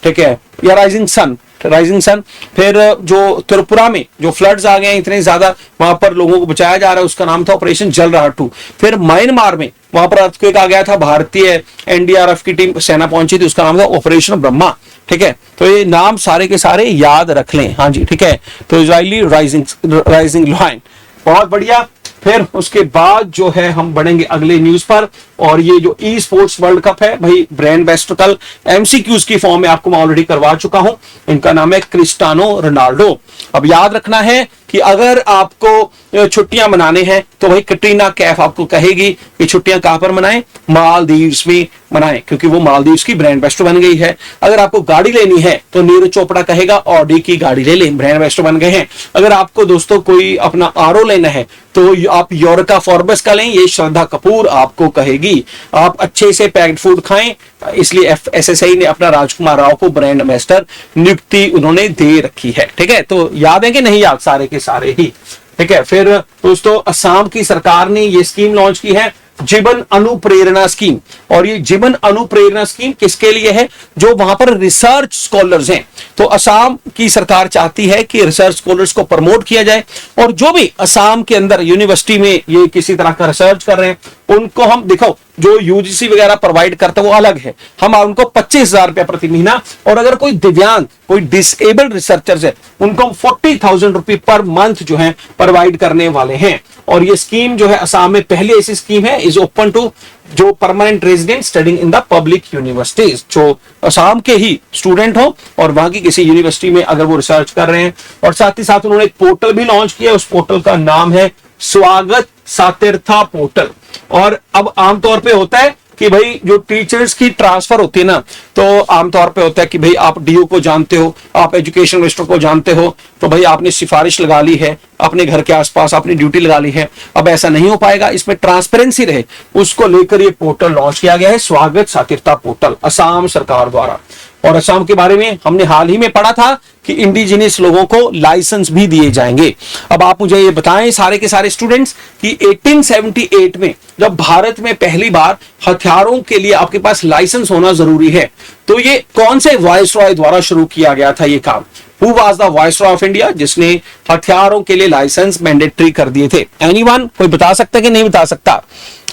A: ठीक है, या राइजिंग सन, राइजिंग सन। फिर जो त्रिपुरा में जो फ्लड्स आ गए हैं इतने ज्यादा, वहां पर लोगों को बचाया जा रहा है, उसका नाम था ऑपरेशन जल राहत 2। फिर म्यांमार में वहां पर अर्थक्वेक आ गया था, भारतीय एनडीआरएफ की टीम सेना पहुंची थी, उसका नाम था ऑपरेशन ब्रह्मा। ठीक है, तो ये नाम सारे के सारे याद रख लें। हाँ जी ठीक है, तो इजरायली राइजिंग लॉयन, बहुत बढ़िया। फिर उसके बाद जो है हम बढ़ेंगे अगले न्यूज पर, और ये जो ई स्पोर्ट्स वर्ल्ड कप है भाई, ब्रेन बेस्ट कल एमसीक्यूज की फॉर्म में आपको मैं ऑलरेडी करवा चुका हूं। इनका नाम है क्रिस्टियानो रोनाल्डो। अब याद रखना है कि अगर आपको छुट्टियां मनाने हैं तो भाई कटरीना कैफ आपको कहेगी कि छुट्टियां कहां पर मनाएं, मालदीव्स में मनाएं, क्योंकि वो मालदीव्स की ब्रांड एम्बेसडर बन गई है। अगर आपको गाड़ी लेनी है तो नीरज चोपड़ा कहेगा ऑडी की गाड़ी ले लें, ब्रांड एम्बेसडर बन गए हैं। अगर आपको दोस्तों कोई अपना आरओ लेना है तो आप यूरेका फॉर्बस का लें, ये श्रद्धा कपूर आपको कहेगी। आप अच्छे से पैक्ड फूड खाएं, इसलिए एसएसआई ने अपना राजकुमार राव को ब्रांड एम्बेसडर नियुक्ति उन्होंने दे रखी है। ठीक है, तो याद है कि नहीं याद, सारे के सारे ही। ठीक है, फिर दोस्तों असम की सरकार ने ये स्कीम लॉन्च की है, जीवन अनुप्रेरणा स्कीम। और ये जीवन अनुप्रेरणा स्कीम किसके लिए है? जो वहां पर रिसर्च स्कॉलर्स हैं। तो असम की सरकार चाहती है कि रिसर्च स्कॉलर्स को प्रमोट किया जाए, और जो भी असम के अंदर यूनिवर्सिटी में ये किसी तरह का रिसर्च कर रहे हैं उनको हम देखो, जो यूजीसी वगैरह प्रोवाइड करता है वो अलग है, हम उनको 25,000 रुपया प्रति महीना, और अगर कोई दिव्यांग, कोई डिसेबल्ड रिसर्चर्स है उनको हम 40,000 रुपये पर मंथ जो है प्रोवाइड करने वाले हैं। और ये स्कीम जो है असम में पहली ऐसी स्कीम है, इज ओपन टू जो permanent resident studying in the public universities, जो असम के ही स्टूडेंट हो और वहां की किसी यूनिवर्सिटी में अगर वो रिसर्च कर रहे हैं। और साथ ही साथ उन्होंने एक पोर्टल भी लॉन्च किया, उस पोर्टल का नाम है स्वागत सातिरथा पोर्टल। और अब आमतौर पे होता है कि भाई जो टीचर्स की ट्रांसफर होती है ना, तो आमतौर पे होता है कि भाई आप डीओ को जानते हो, आप एजुकेशन मिनिस्टर को जानते हो, तो भाई आपने सिफारिश लगा ली है, अपने घर के आसपास आपने ड्यूटी लगा ली है। अब ऐसा नहीं हो पाएगा, इसमें ट्रांसपेरेंसी रहे, उसको लेकर ये पोर्टल लॉन्च किया गया है, स्वागत सातिरथा पोर्टल, असम सरकार द्वारा। और असम के बारे में हमने हाल ही में पढ़ा था कि इंडिजिनियस लोगों को लाइसेंस भी दिए जाएंगे। अब आप मुझे ये बताएं सारे के सारे स्टूडेंट्स कि 1878 में जब भारत में पहली बार हथियारों के लिए आपके पास लाइसेंस होना जरूरी है, तो ये कौन से वायसरॉय द्वारा शुरू किया गया था ये काम? Who was the Viceroy of India जिसने हथियारों के लिए लाइसेंस मैंडेटरी कर दिए थे? एनीवन कोई बता सकता है कि नहीं बता सकता?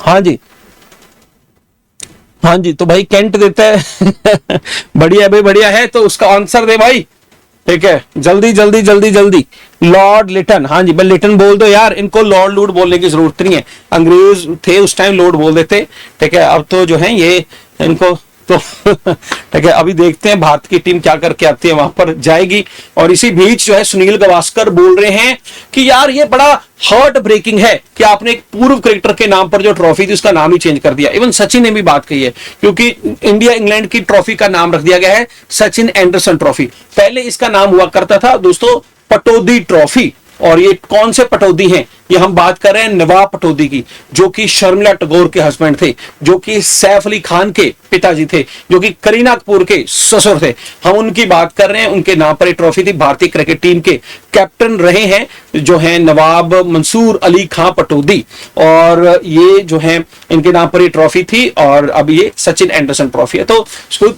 A: हाँ जी, हाँ जी, तो भाई केंट देता है बढ़िया भाई, बढ़िया है, तो उसका आंसर दे भाई। ठीक है, जल्दी जल्दी जल्दी जल्दी। लॉर्ड लिटन। हाँ जी, भाई लिटन बोल दो यार, इनको लॉर्ड लूड बोलने की जरूरत नहीं है, अंग्रेज थे उस टाइम, लॉर्ड बोल देते। ठीक है, अब तो जो है ये इनको तो ठीक है, अभी देखते हैं भारत की टीम क्या करके आती है, वहां पर जाएगी। और इसी बीच जो है सुनील गावस्कर बोल रहे हैं कि यार ये बड़ा हार्ट ब्रेकिंग है कि आपने एक पूर्व क्रिकेटर के नाम पर जो ट्रॉफी थी उसका नाम ही चेंज कर दिया। इवन सचिन ने भी बात कही है, क्योंकि इंडिया इंग्लैंड की ट्रॉफी का नाम रख दिया गया है सचिन एंडरसन ट्रॉफी। पहले इसका नाम हुआ करता था दोस्तों पटौदी ट्रॉफी। और ये कौन से पटौदी हैं? ये हम बात कर रहे हैं नवाब पटौदी की, जो कि शर्मिला टैगोर के हस्बैंड थे, जो कि सैफ अली खान के पिताजी थे, जो कि करीना कपूर के ससुर थे। हम उनकी बात कर रहे हैं, उनके नाम पर एक ट्रॉफी थी। भारतीय क्रिकेट टीम के कैप्टन रहे हैं जो है नवाब मंसूर अली खां पटौदी, और ये जो है इनके नाम पर ये ट्रॉफी थी। और अब ये सचिन एंडरसन ट्रॉफी है। तो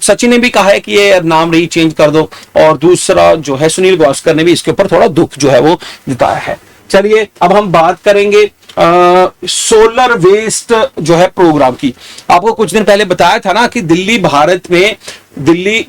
A: सचिन ने भी कहा है कि ये नाम नहीं चेंज कर दो, और दूसरा जो है सुनील गावस्कर ने भी इसके ऊपर थोड़ा दुख जो है वो जताया है। चलिए अब हम बात करेंगे सोलर वेस्ट जो है प्रोग्राम की। आपको कुछ दिन पहले बताया था ना कि दिल्ली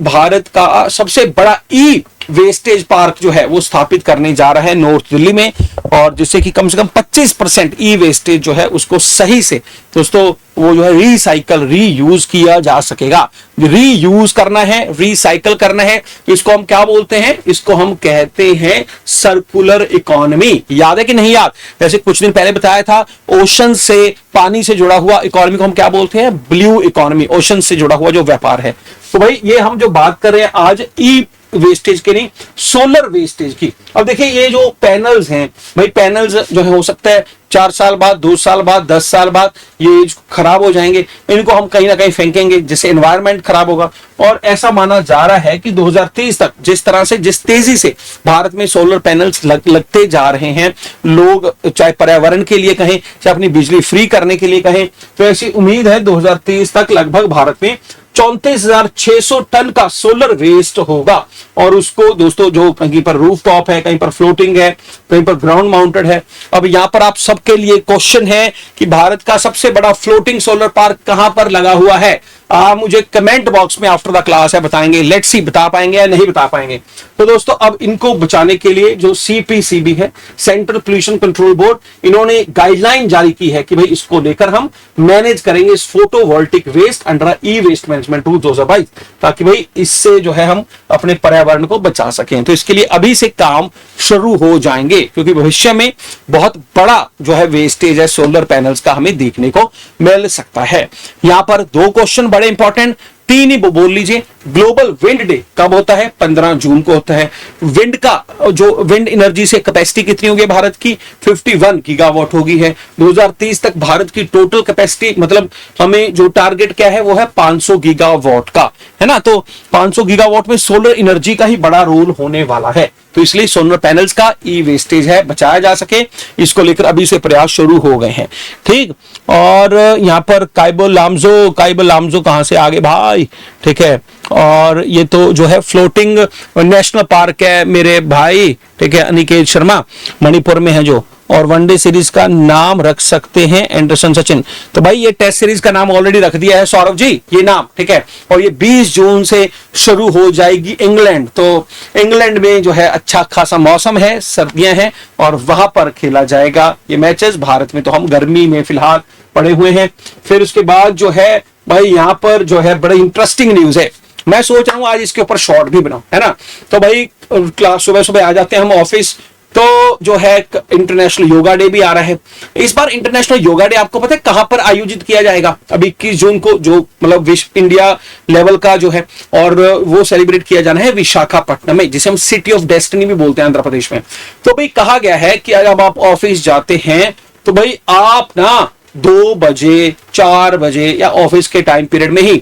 A: भारत का सबसे बड़ा ई वेस्टेज पार्क जो है वो स्थापित करने जा रहा है नॉर्थ दिल्ली में, और जिससे कि कम से कम 25% ई वेस्टेज जो है उसको सही से दोस्तों वो जो है रीसाइकल रीयूज किया जा सकेगा। रीयूज करना है, रिसाइकल करना है, इसको हम क्या बोलते हैं? इसको हम कहते हैं सर्कुलर इकोनॉमी। याद है कि नहीं याद? जैसे कुछ दिन पहले बताया था ओशन से, पानी से जुड़ा हुआ इकोनॉमी को हम क्या बोलते हैं? ब्लू इकोनॉमी, ओशन से जुड़ा हुआ जो व्यापार है। तो भाई ये हम जो बात कर रहे हैं आज ई वेस्टेज के नहीं, सोलर वेस्टेज की। अब देखिए ये जो पैनल्स हैं भाई, पैनल्स जो है हो सकता है 4 साल बाद, 2 साल बाद, 10 साल बाद ये खराब हो जाएंगे, इनको हम कहीं ना कहीं फेंकेंगे, जिससे एनवायरनमेंट खराब होगा। और ऐसा माना जा रहा है कि 2030 तक जिस तरह से, जिस तेजी से भारत में सोलर पैनल्स लगते जा रहे हैं, लोग चाहे पर्यावरण के लिए कहें, चाहे अपनी बिजली फ्री करने के लिए कहें, तो ऐसी उम्मीद है 2030 तक लगभग भारत में 34,600 टन का सोलर वेस्ट होगा। और उसको दोस्तों जो कहीं पर रूफ टॉप है, कहीं पर फ्लोटिंग है, कहीं पर ग्राउंड माउंटेड है। अब यहां पर आप सबके लिए क्वेश्चन है कि भारत का सबसे बड़ा फ्लोटिंग सोलर पार्क कहां पर लगा हुआ है? आप मुझे कमेंट बॉक्स में आफ्टर द क्लास है बताएंगे। लेट्स सी बता पाएंगे या नहीं बता पाएंगे। तो दोस्तों अब इनको बचाने के लिए जो सीपीसीबी है, सेंट्रल पोल्यूशन कंट्रोल बोर्ड, इन्होंने गाइडलाइन जारी की है कि भाई इसको लेकर हम मैनेज करेंगे इस फोटोवोल्टिक वेस्ट अंडर ई वेस्ट मैनेजमेंट रूल 2022, ताकि भाई इससे जो है हम अपने पर्यावरण को बचा सकें। तो इसके लिए अभी से काम शुरू हो जाएंगे, क्योंकि भविष्य में बहुत बड़ा जो है वेस्टेज है सोलर पैनल्स का हमें देखने को मिल सकता है। यहां पर 2 क्वेश्चन बड़े इंपॉर्टेंट, 3 ही बोल लीजिए। ग्लोबल विंड डे कब होता है? 15 जून को होता है। विंड का जो विंड एनर्जी से कैपेसिटी कितनी होगी भारत की? 51 गीगावाट होगी है। 2030 तक भारत की टोटल कैपेसिटी, मतलब हमें जो टारगेट क्या है वो है 500 गीगावाट का, है ना। तो 500 गीगावाट में सोलर एनर्जी का ही बड़ा रोल होने वाला है। तो इसलिए सोलर पैनल्स का ई वेस्टेज है बचाया जा सके, इसको लेकर अभी से प्रयास शुरू हो गए हैं। ठीक, और यहाँ पर काइबो लामजो कहां से आगे भाई? ठीक है, और ये तो जो है फ्लोटिंग नेशनल पार्क है मेरे भाई। ठीक है, अनिकेत शर्मा मणिपुर में है जो, और वनडे सीरीज का नाम रख सकते हैं एंडरसन सचिन। तो भाई ये टेस्ट सीरीज का नाम ऑलरेडी रख दिया है सौरभ जी, ये नाम। ठीक है, और ये 20 जून से शुरू हो जाएगी इंग्लैंड। तो इंग्लैंड में जो है अच्छा खासा मौसम है, सर्दियां हैं, और वहां पर खेला जाएगा ये मैचेस। भारत में तो हम गर्मी में फिलहाल पड़े हुए हैं। फिर उसके बाद जो है भाई यहाँ पर जो है बड़ा इंटरेस्टिंग न्यूज है, मैं सोच रहा हूं आज इसके ऊपर शॉर्ट भी बनाऊं, है ना। तो भाई क्लास सुबह आ जाते हैं हम ऑफिस, तो जो है इंटरनेशनल योगा डे भी आ रहा है। इस बार इंटरनेशनल योगा डे आपको पता है कहां पर आयोजित किया जाएगा? अभी 21 जून को, जो मतलब विश्व इंडिया लेवल का जो है, और वो सेलिब्रेट किया जाना है विशाखापट्टनम में, जिसे हम सिटी ऑफ डेस्टिनी भी बोलते हैं आंध्र प्रदेश में। तो भाई कहा गया है कि जब आप ऑफिस जाते हैं तो भाई आप ना 2 बजे 4 बजे या ऑफिस के टाइम पीरियड में ही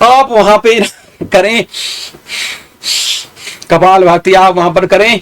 A: आप वहां पे करें, कपालभाति आप वहां पर करें,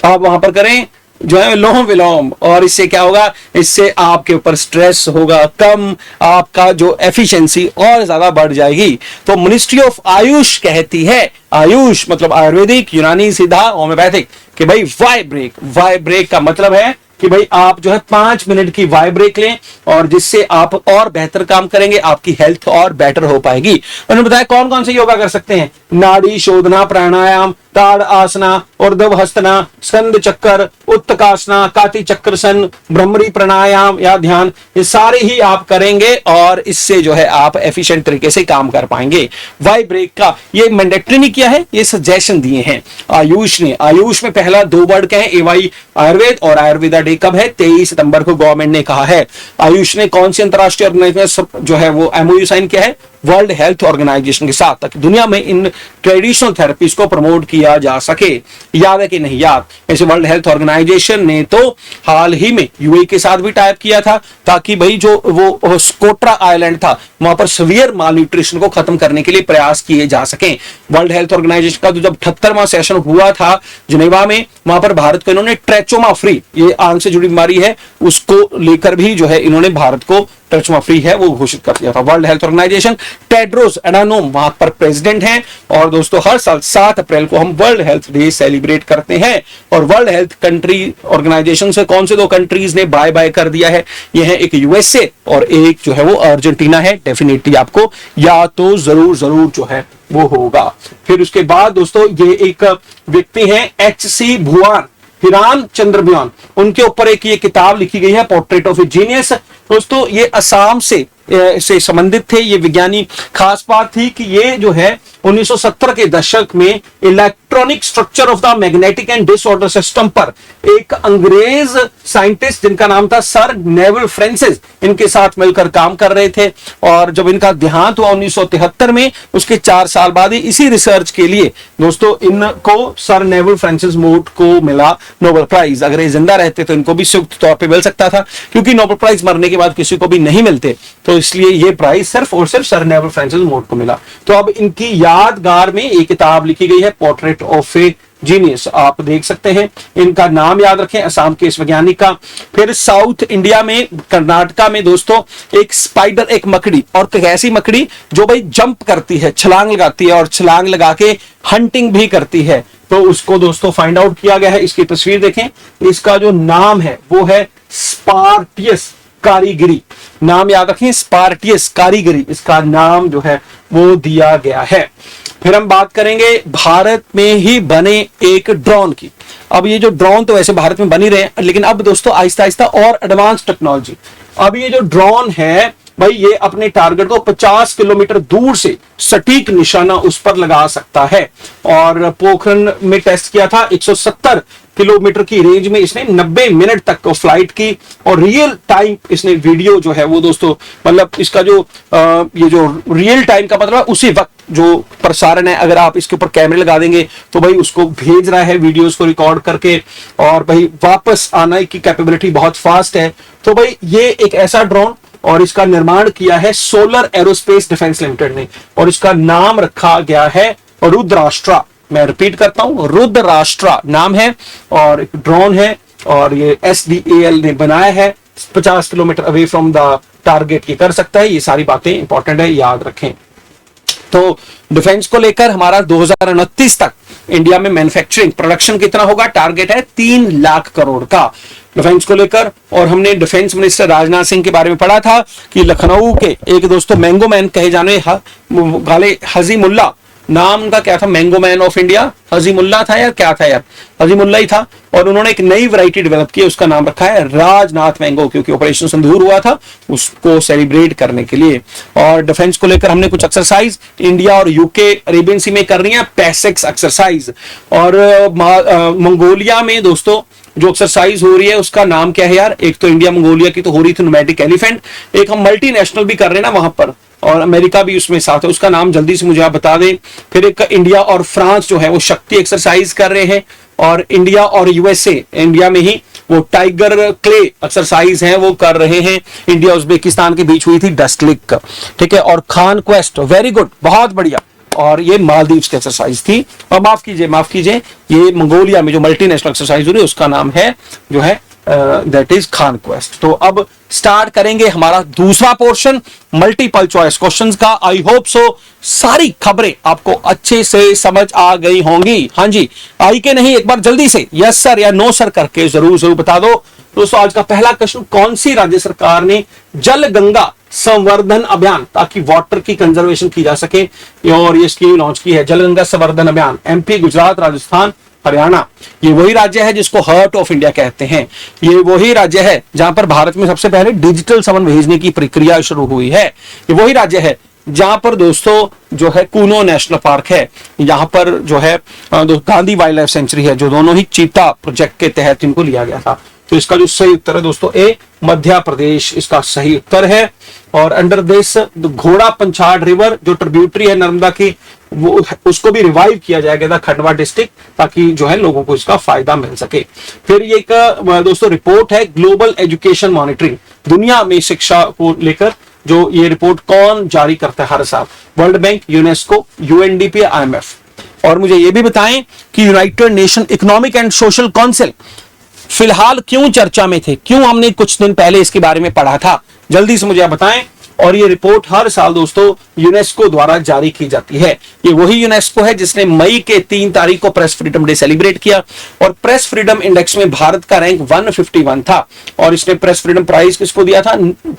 A: आप वहां पर करें जो है लोम विलोम, और इससे क्या होगा, इससे आपके ऊपर स्ट्रेस होगा कम, आपका जो एफिशिएंसी और ज्यादा बढ़ जाएगी। तो मिनिस्ट्री ऑफ आयुष कहती है, आयुष मतलब आयुर्वेदिक, यूनानी, सीधा, होम्योपैथिक, कि भाई वाई ब्रेक, वाई ब्रेक का मतलब है कि भाई आप जो है 5 मिनट की वाई ब्रेक लें, और जिससे आप और बेहतर काम करेंगे, आपकी हेल्थ और बेटर हो पाएगी। उन्होंने बताया कौन कौन से योगा कर सकते हैं, नाड़ी शोधना, प्राणायाम, ताड़ आसना, ऊर्ध्व हस्तना, स्कंद चक्कर, उत्तकासना, काति चक्रसन, भ्रमरी प्राणायाम या ध्यान, ये सारे ही आप करेंगे और इससे जो है आप एफिशिएंट तरीके से काम कर पाएंगे। वाई ब्रेक का ये मैंडेटरी नहीं किया है, ये सजेशन दिए हैं आयुष ने। आयुष में पहला 2 वर्ड क्या है, एवाई आयुर्वेद, और आयुर्वेदा डे कब है, 23 सितंबर को गवर्नमेंट ने कहा है। आयुष ने कौन सी अंतरराष्ट्रीय ऑर्गेनाइजेशन जो है वो एमओयू साइन किया है, वर्ल्ड हेल्थ ऑर्गेनाइजेशन के साथ, ताकि दुनिया में इन ट्रेडिशनल थेरेपीज को प्रमोट किया जा सके। याद है कि नहीं याद, ऐसे वर्ल्ड हेल्थ ऑर्गेनाइजेशन ने तो हाल ही में यूएई के साथ भी टाइप किया था, ताकि भाई जो वो स्कोट्रा आइलैंड था वहां पर सीवियर मालन्यूट्रिशन को खत्म करने के लिए प्रयास किए जा सके। वर्ल्ड हेल्थ ऑर्गेनाइजेशन का तो जब 78वां सेशन हुआ था जिनेवा में, वहां पर भारत को इन्होंने ट्रेचोमा फ्री, ये आंख से जुड़ी बीमारी है, उसको लेकर भी जो है इन्होंने भारत को ट्रेचोमा फ्री है वो घोषित कर दिया था। वर्ल्ड हेल्थ ऑर्गेनाइजेशन, टेड्रोस एडानोम वहां पर प्रेसिडेंट हैं। और दोस्तों हर साल 7 अप्रैल को हम वर्ल्ड हेल्थ डे सेलिब्रेट करते हैं। और वर्ल्ड हेल्थ कंट्री ऑर्गेनाइजेशन से कौन से 2 कंट्रीज ने बाय बाय कर दिया है, ये है एक यूएसए और एक जो है वो अर्जेंटीना है। डेफिनेटली आपको या तो जरूर जो है वो होगा। फिर उसके बाद दोस्तों ये एक व्यक्ति हैं एच.सी. भुआन, हिरान चंद्र बयान, उनके ऊपर एक ये किताब लिखी गई है, पोर्ट्रेट ऑफ ए जीनियस। दोस्तों ये असम से संबंधित थे ये विज्ञानी। खास बात थी कि ये जो है 1970 के दशक में electronic structure of the magnetic and disorder system पर एक अंग्रेज साइंटिस्ट जिनका नाम था सर नेविल फ्रांसिस, इनके साथ मिलकर काम कर रहे थे। और जब इनका देहांत हुआ 1973 में, उसके 4 साल बाद ही इसी रिसर्च के लिए दोस्तों इनको सर नेविल फ्रांसिस मोट को मिला नोबेल प्राइज। अगर ये जिंदा रहते तो इनको भी संयुक्त तौर पर मिल सकता था, क्योंकि नोबेल प्राइज मरने के बाद किसी को भी नहीं मिलते, तो इसलिए ये प्राइज सिर्फ और सिर्फ सर नेविल फ्रांसिस मोट को मिला। तो अब इनकी यादगार में एक किताब लिखी गई है, पोर्ट्रेट ऑफ ए जीनियस, आप देख सकते हैं। इनका नाम याद रखें, असम के इस वैज्ञानिक का। फिर साउथ इंडिया में, कर्नाटका में दोस्तों एक स्पाइडर, एक मकड़ी, और एक ऐसी मकड़ी जो भाई जंप करती है, छलांग लगाती है, और छलांग लगा के हंटिंग भी करती है, तो उसको दोस्तों फाइंड आउट किया गया है। इसकी तस्वीर देखें, इसका जो नाम है वो है स्पार्टियस कारीगरी, नाम याद रखें, स्पार्टियस कारीगरी इसका नाम जो है वो दिया गया है। फिर हम बात करेंगे भारत में ही बने एक ड्रोन की। अब ये जो ड्रोन तो वैसे भारत में बन ही रहे हैं, लेकिन अब दोस्तों आहिस्ता आहिस्ता और एडवांस टेक्नोलॉजी, अब ये जो ड्रोन है भाई ये अपने टारगेट को 50 किलोमीटर दूर से सटीक निशाना उस पर लगा सकता है। और पोखरण में टेस्ट किया था, 170 किलोमीटर की रेंज में इसने 90 मिनट तक फ्लाइट की, और रियल टाइम इसने वीडियो जो है वो दोस्तों, मतलब इसका जो ये जो रियल टाइम का मतलब उसी वक्त जो प्रसारण है, अगर आप इसके ऊपर कैमरे लगा देंगे तो भाई उसको भेज रहा है वीडियोस को रिकॉर्ड करके, और भाई वापस आने की कैपेबिलिटी बहुत फास्ट है। तो भाई ये एक ऐसा ड्रोन, और इसका निर्माण किया है सोलर एरोस्पेस डिफेंस लिमिटेड ने, और इसका नाम रखा गया है रुद्राष्ट्रा। मैं रिपीट करता हूं, रुद्राष्ट्रा नाम है, और एक ड्रोन है, और ये SDAL ने बनाया है। 50 kilometre away from the target ये कर सकता है। ये सारी बातें इंपॉर्टेंट है, याद रखें। तो डिफेंस को लेकर हमारा 2029 तक इंडिया में मैन्युफैक्चरिंग प्रोडक्शन कितना होगा, टारगेट है 3 लाख करोड़ का डिफेंस को लेकर। और हमने डिफेंस मिनिस्टर राजनाथ सिंह के बारे में पढ़ा था कि लखनऊ के एक दोस्तों मैंगो मैन कहे जाने वाले हजीमुल्ला, नाम उनका क्या था, मैंगो मैन ऑफ इंडिया, हजीमुल्ला था यार, क्या था यार, हजीमुल्ला ही था। और उन्होंने एक नई वैरायटी डेवलप की, उसका नाम रखा है राजनाथ मैंगो, क्योंकि ऑपरेशन सिंदूर हुआ था उसको सेलिब्रेट करने के लिए। और डिफेंस को लेकर हमने कुछ एक्सरसाइज इंडिया और यूके अरेबियन सी में कर रही है, पैसेक्स एक्सरसाइज। और मंगोलिया में दोस्तों जो एक्सरसाइज हो रही है उसका नाम क्या है यार, एक तो इंडिया मंगोलिया की तो हो रही थी नोमैडिक एलिफेंट, एक हम मल्टीनेशनल भी कर रहे हैं ना वहां पर, और अमेरिका भी उसमें साथ है, उसका नाम जल्दी से मुझे आप बता दें। फिर एक इंडिया और फ्रांस जो है वो शक्ति एक्सरसाइज कर रहे हैं, और इंडिया और यूएसए, इंडिया में ही वो टाइगर क्ले एक्सरसाइज है वो कर रहे हैं। इंडिया उज्बेकिस्तान के बीच हुई थी डस्टलिक, ठीक है। और खान क्वेस्ट, वेरी गुड, बहुत बढ़िया। और ये मालदीव्स की एक्सरसाइज थी। और माफ कीजिए, ये मंगोलिया में जो मल्टीनेशनल एक्सरसाइज हो रही है उसका नाम है जो है दैट इज खान क्वेस्ट। तो अब स्टार्ट करेंगे हमारा दूसरा पोर्शन, मल्टीपल चॉइस क्वेश्चंस का। आई होप सो सारी खबरें आपको अच्छे से समझ आ गई होंगी। हाँ जी, आई के नहीं, एक बार जल्दी से यस सर या नो सर करके जरूर बता दो। दोस्तों आज का पहला क्वेश्चन, कौन सी राज्य सरकार ने जल गंगा संवर्धन अभियान, ताकि वाटर की कंजर्वेशन की जा सके, और ये स्कीम लॉन्च की है, जल गंगा संवर्धन अभियान। एमपी, गुजरात, राजस्थान, हरियाणा। ये वही राज्य है जिसको हार्ट ऑफ इंडिया कहते हैं। ये वही राज्य है जहां पर भारत में सबसे पहले डिजिटल समन भेजने की प्रक्रिया शुरू हुई है। ये वही राज्य है जहां पर दोस्तों जो है कूनो नेशनल पार्क है, यहां पर जो है गांधी वाइल्ड लाइफ सेंचुरी है, जो दोनों ही चीता प्रोजेक्ट के तहत इनको लिया गया था। तो इसका जो सही उत्तर है दोस्तों ए, मध्य प्रदेश इसका सही उत्तर है। और अंडर दिस घोड़ा पंछाड़ रिवर जो ट्रिब्यूटरी है नर्मदा की, वो उसको भी रिवाइव किया जाएगा खंडवा डिस्ट्रिक्ट, ताकि जो है लोगों को इसका फायदा मिल सके। फिर ये एक दोस्तों रिपोर्ट है ग्लोबल एजुकेशन मॉनिटरिंग, दुनिया में शिक्षा को लेकर जो ये रिपोर्ट कौन जारी करता है हर साल? World bank, UNESCO, UNDP, IMF. और मुझे ये भी बताएं कि United nation economic and social council फिलहाल क्यों चर्चा में थे, क्यों हमने कुछ दिन पहले इसके बारे में पढ़ा था, जल्दी से मुझे आप बताएं। और ये रिपोर्ट हर साल दोस्तों यूनेस्को द्वारा जारी की जाती है। ये वही यूनेस्को है जिसने मई के 3 तारीख को प्रेस फ्रीडम डे सेलिब्रेट किया, और प्रेस फ्रीडम इंडेक्स में भारत का रैंक 151 था। और इसने प्रेस फ्रीडम प्राइज किसको दिया था?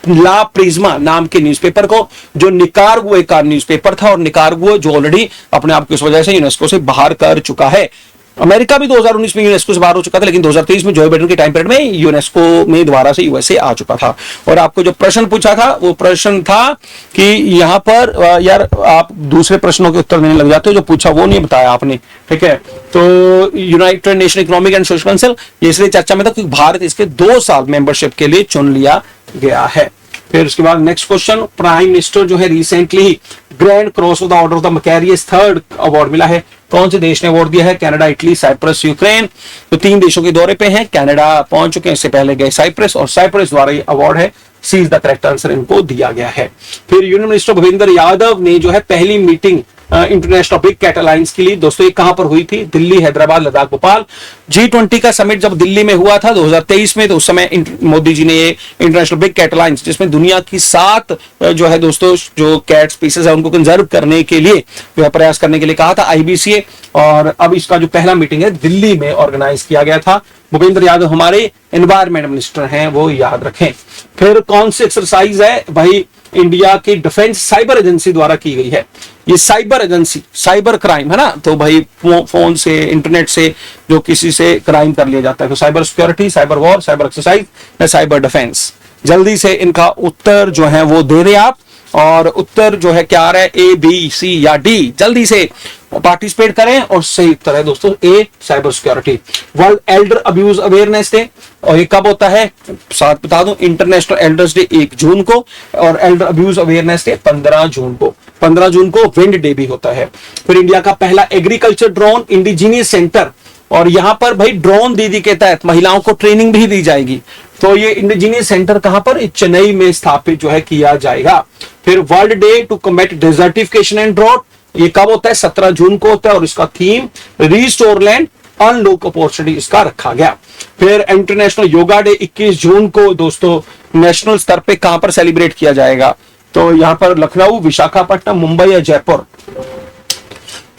A: ला प्रिज्मा नाम के न्यूज़पेपर को, जो निकारागुए का न्यूज़पेपर था, और निकारागुए जो ऑलरेडी अपने आप को इस वजह से यूनेस्को से बाहर कर चुका है। अमेरिका भी 2019 में यूनेस्को से बाहर हो चुका था, लेकिन 2023 में जो बाइडेन के टाइम पीरियड में यूनेस्को में दोबारा से यूएसए आ चुका था। और आपको जो प्रश्न पूछा था वो प्रश्न था कि यहां पर यार आप दूसरे प्रश्नों के उत्तर देने लग जाते हो, जो पूछा वो नहीं बताया आपने, ठीक है। तो United nation economic and social council ये इसलिए चर्चा में था क्योंकि भारत इसके 2 साल मेंबरशिप के लिए चुन लिया गया है। फिर उसके बाद नेक्स्ट क्वेश्चन, प्राइम मिनिस्टर जो है रिसेंटली ही grand cross of the order of the Makarios 3rd award मिला है। कौन से देश ने अवार्ड दिया है? Canada, Italy, Cyprus, Ukraine. तो 3 देशों के दौरे पे हैं, कनाडा पहुंच चुके हैं, इससे पहले गए साइप्रस, और साइप्रस द्वारा ये अवार्ड है, सी इज द करेक्ट आंसर इनको दिया गया है। फिर यूनियन मिनिस्टर भूपेंद्र यादव ने जो है पहली meeting international big cat alliance के लिए, दोस्तों ये कहां पर हुई थी? दिल्ली, हैदराबाद, लद्दाख, भोपाल। G20 का समिट जब दिल्ली में हुआ था 2023 में, तो उस समय मोदी जी ने ये इंटरनेशनल बिग कैट अलायंस, जिसमें दुनिया की 7 जो है दोस्तों जो कैट स्पीसीज है उनको कंजर्व करने के लिए जो है प्रयास करने के लिए कहा था, IBCA। और अब इसका जो पहला मीटिंग है दिल्ली में ऑर्गेनाइज किया गया था। भूपेंद्र यादव हमारे एनवायरमेंट मिनिस्टर हैं, वो याद रखें। फिर कौन सी एक्सरसाइज है भाई? इंडिया की डिफेंस साइबर एजेंसी द्वारा की गई है। ये साइबर एजेंसी, साइबर क्राइम है ना, तो भाई फोन से, इंटरनेट से जो किसी से क्राइम कर लिया जाता है, तो cyber security, cyber war, cyber exercise या साइबर डिफेंस। जल्दी से इनका उत्तर जो है वो दे रहे आप, और उत्तर जो है क्या आ रहा है? A, B, C या D? जल्दी से पार्टिसिपेट करें। और सही उत्तर है दोस्तों A, cyber security. World elder abuse awareness day, और ये कब होता है? साथ बता दूं, इंटरनेशनल एल्डर्स डे 1 जून को, और एल्डर अब्यूज अवेयरनेस डे 15 जून को। 15 जून को विंड डे भी होता है। फिर इंडिया का पहला एग्रीकल्चर ड्रोन इंडिजीनियस सेंटर, और यहां पर भाई ड्रोन दीदी के तहत महिलाओं को ट्रेनिंग भी दी जाएगी। तो ये इंडिजीनियस सेंटर कहां पर? चेन्नई में स्थापित जो है किया जाएगा। फिर world day to combat desertification and drought, ये कब होता है? 17 जून को होता है, और इसका theme restore land unlock opportunity इसका रखा गया। फिर इंटरनेशनल योगा डे 21 जून को दोस्तों नेशनल स्तर पे कहां पर सेलिब्रेट किया जाएगा? तो यहां पर लखनऊ, विशाखापट्टनम, मुंबई या जयपुर?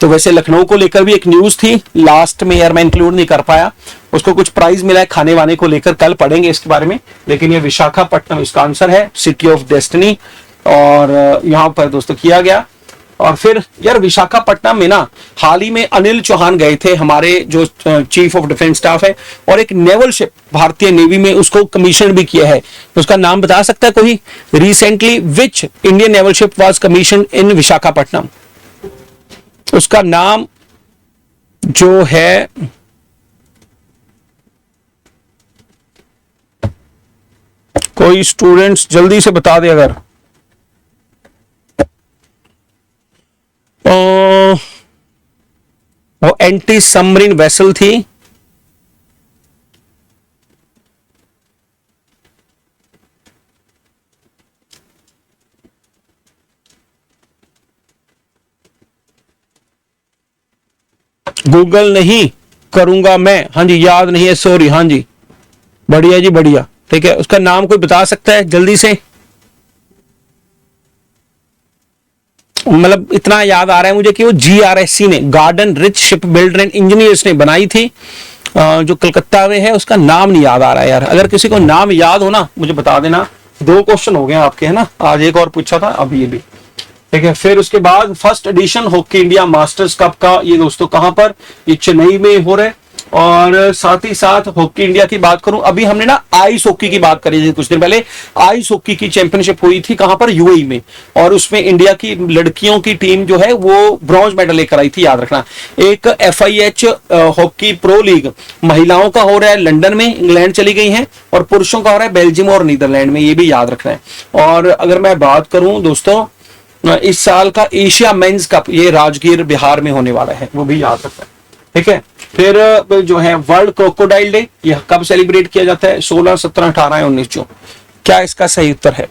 A: तो वैसे लखनऊ को लेकर भी एक न्यूज थी, लास्ट में यार मैं इंक्लूड नहीं कर पाया, उसको कुछ प्राइज मिला है खाने वाने को लेकर, कल पढ़ेंगे इसके बारे में। लेकिन ये विशाखापट्टनम इसका आंसर है, सिटी ऑफ डेस्टिनी, और यहां पर दोस्तों किया गया। और फिर यार विशाखापट्टनम में ना हाल ही में अनिल चौहान गए थे, हमारे जो चीफ ऑफ डिफेंस स्टाफ है, और एक नेवल शिप भारतीय नेवी में उसको कमीशन भी किया है। उसका नाम बता सकता है कोई? Recently which Indian naval ship was commission इन विशाखापट्टनम? उसका नाम जो है कोई स्टूडेंट्स जल्दी से बता दे अगर। वो एंटी सबमरीन वेसल थी, गूगल नहीं करूंगा मैं, हाँ जी याद नहीं है, सॉरी, हाँ जी बढ़िया जी बढ़िया, ठीक है। उसका नाम कोई बता सकता है जल्दी से? मतलब इतना याद आ रहा है मुझे कि वो GRSC ने, garden rich ship builder and engineers ने बनाई थी, जो कलकत्ता में है। उसका नाम नहीं याद आ रहा है यार, अगर किसी को नाम याद हो ना मुझे बता देना। 2 क्वेश्चन हो गए आपके, है ना, आज एक और पूछा था, अभी ये भी, ठीक है। फिर उसके बाद first edition hockey India masters cup का ये दोस्तों कहां पर, ये चेन्नई में हो रहा है। और साथ ही साथ हॉकी इंडिया की बात करूं, अभी हमने ना आइस हॉकी की बात करी थी कुछ दिन पहले। आइस हॉकी की चैंपियनशिप हुई थी कहां पर, UAE में, और उसमें इंडिया की लड़कियों की टीम जो है वो ब्रॉन्ज मेडल लेकर आई थी, याद रखना। एक FIH हॉकी प्रो लीग महिलाओं का हो रहा है लंदन में, इंग्लैंड चली गई हैं, और पुरुषों का हो रहा है बेल्जियम और नीदरलैंड में, ये भी याद रखना है। और अगर मैं बात करूं दोस्तों इस साल का एशिया मेंस कप, ये राजगीर बिहार में होने वाला है, वो भी याद रखना है, ठीक है। फिर जो है वर्ल्ड क्रोकोडाइल डे, यह कब सेलिब्रेट किया जाता है? 16, 17, 18 या 19 जून। क्या इसका सही उत्तर है?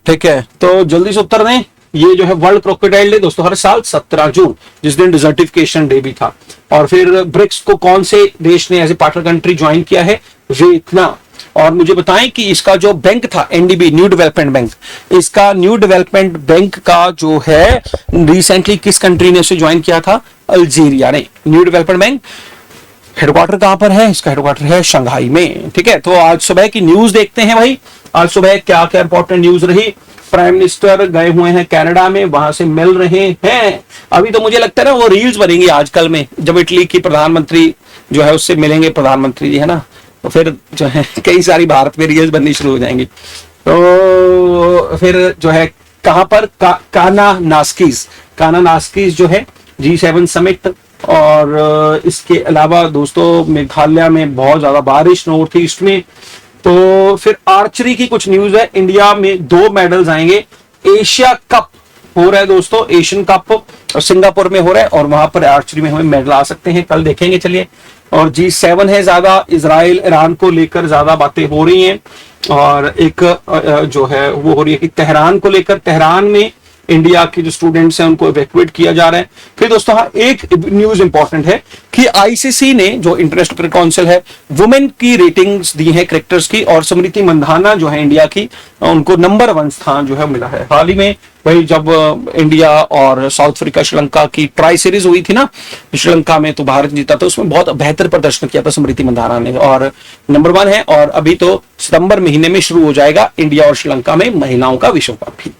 A: ठीक है, तो जल्दी से उत्तर दें। ये जो है वर्ल्ड क्रोकोडाइल डे दोस्तों हर साल 17 जून, जिस दिन डिजर्टिफिकेशन डे भी था। और फिर ब्रिक्स को कौन से देश ने as a partner country join किया है? वियतनाम। और मुझे बताएं कि इसका जो बैंक था NDB, न्यू डेवलपमेंट बैंक, इसका न्यू डेवलपमेंट बैंक का जो है रिसेंटली किस कंट्री ने उसे ज्वाइन किया था? अल्जीरिया ने। न्यू डेवलपमेंट बैंक हेडक्वार्टर कहां पर है? इसका हेडक्वार्टर है शंघाई में, ठीक है। तो आज सुबह की न्यूज देखते हैं भाई, आज सुबह क्या क्या इंपॉर्टेंट न्यूज रही। प्राइम मिनिस्टर गए हुए हैं कनाडा में, वहां से मिल रहे हैं। अभी तो मुझे लगता है ना वो रील्स बनेंगी आजकल में, जब इटली की प्रधानमंत्री जो है उससे मिलेंगे प्रधानमंत्री जी, है ना, तो फिर जो है कई सारी भारत में रील्स बननी शुरू हो जाएंगी। तो फिर जो है कहां पर, काना नास्कीज जो है G7 समिट। और इसके अलावा दोस्तों मेघालय में बहुत ज्यादा बारिश नॉर्थ ईस्ट में। तो फिर आर्चरी की कुछ न्यूज है, इंडिया में 2 मेडल्स आएंगे। एशिया कप हो रहा है दोस्तों, एशियन कप सिंगापुर में हो रहा है, और वहां पर आर्चरी में हमें मेडल आ सकते हैं, कल देखेंगे चलिए। और G7 है, ज्यादा इजराइल ईरान को लेकर ज्यादा बातें हो रही हैं। और एक जो है वो हो रही है कि तेहरान को लेकर, तेहरान में इंडिया के जो स्टूडेंट्स हैं उनको इवैक्यूएट किया जा रहा है। फिर दोस्तों हाँ एक न्यूज इंपॉर्टेंट है कि ICC ने, जो इंटरनेशनल क्रिकेट काउंसिल है, वुमेन की रेटिंग्स दी है क्रिकेटर्स की, और स्मृति मंधाना जो है इंडिया की, उनको नंबर 1 स्थान जो है मिला है। हाल ही में भाई जब इंडिया और साउथ अफ्रीका श्रीलंका की ट्राई सीरीज हुई थी ना श्रीलंका में, तो भारत जीता था, उसमें बहुत बेहतर प्रदर्शन किया था स्मृति मंधाना ने, और नंबर 1 है। और अभी तो सितंबर महीने में शुरू हो जाएगा इंडिया और श्रीलंका में महिलाओं का विश्व कप भी।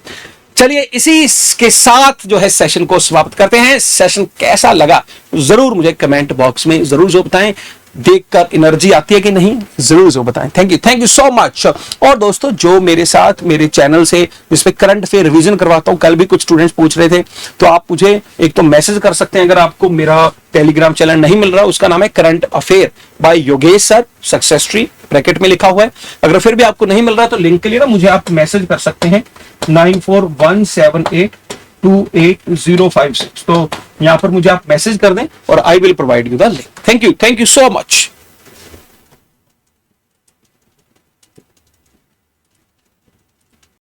A: चलिए इसी के साथ जो है सेशन को समाप्त करते हैं। सेशन कैसा लगा जरूर मुझे कमेंट बॉक्स में जरूर जो बताएं, देखकर एनर्जी आती है कि नहीं जरूर जो बताएं। Thank you so much. और दोस्तों जो मेरे साथ मेरे चैनल से जिसपे करंट अफेयर रिवीजन करवाता हूं, कल भी कुछ स्टूडेंट्स पूछ रहे थे, तो आप मुझे एक तो मैसेज कर सकते हैं अगर आपको मेरा टेलीग्राम चैनल नहीं मिल रहा, उसका नाम है current affair by Yogesh sir, success tree bracket में लिखा हुआ है। अगर फिर भी आपको नहीं मिल रहा तो लिंक के लिए ना मुझे आप मैसेज कर सकते हैं 9417828056। तो यहां पर मुझे आप मैसेज कर दें और I will provide you the link. Thank you so much.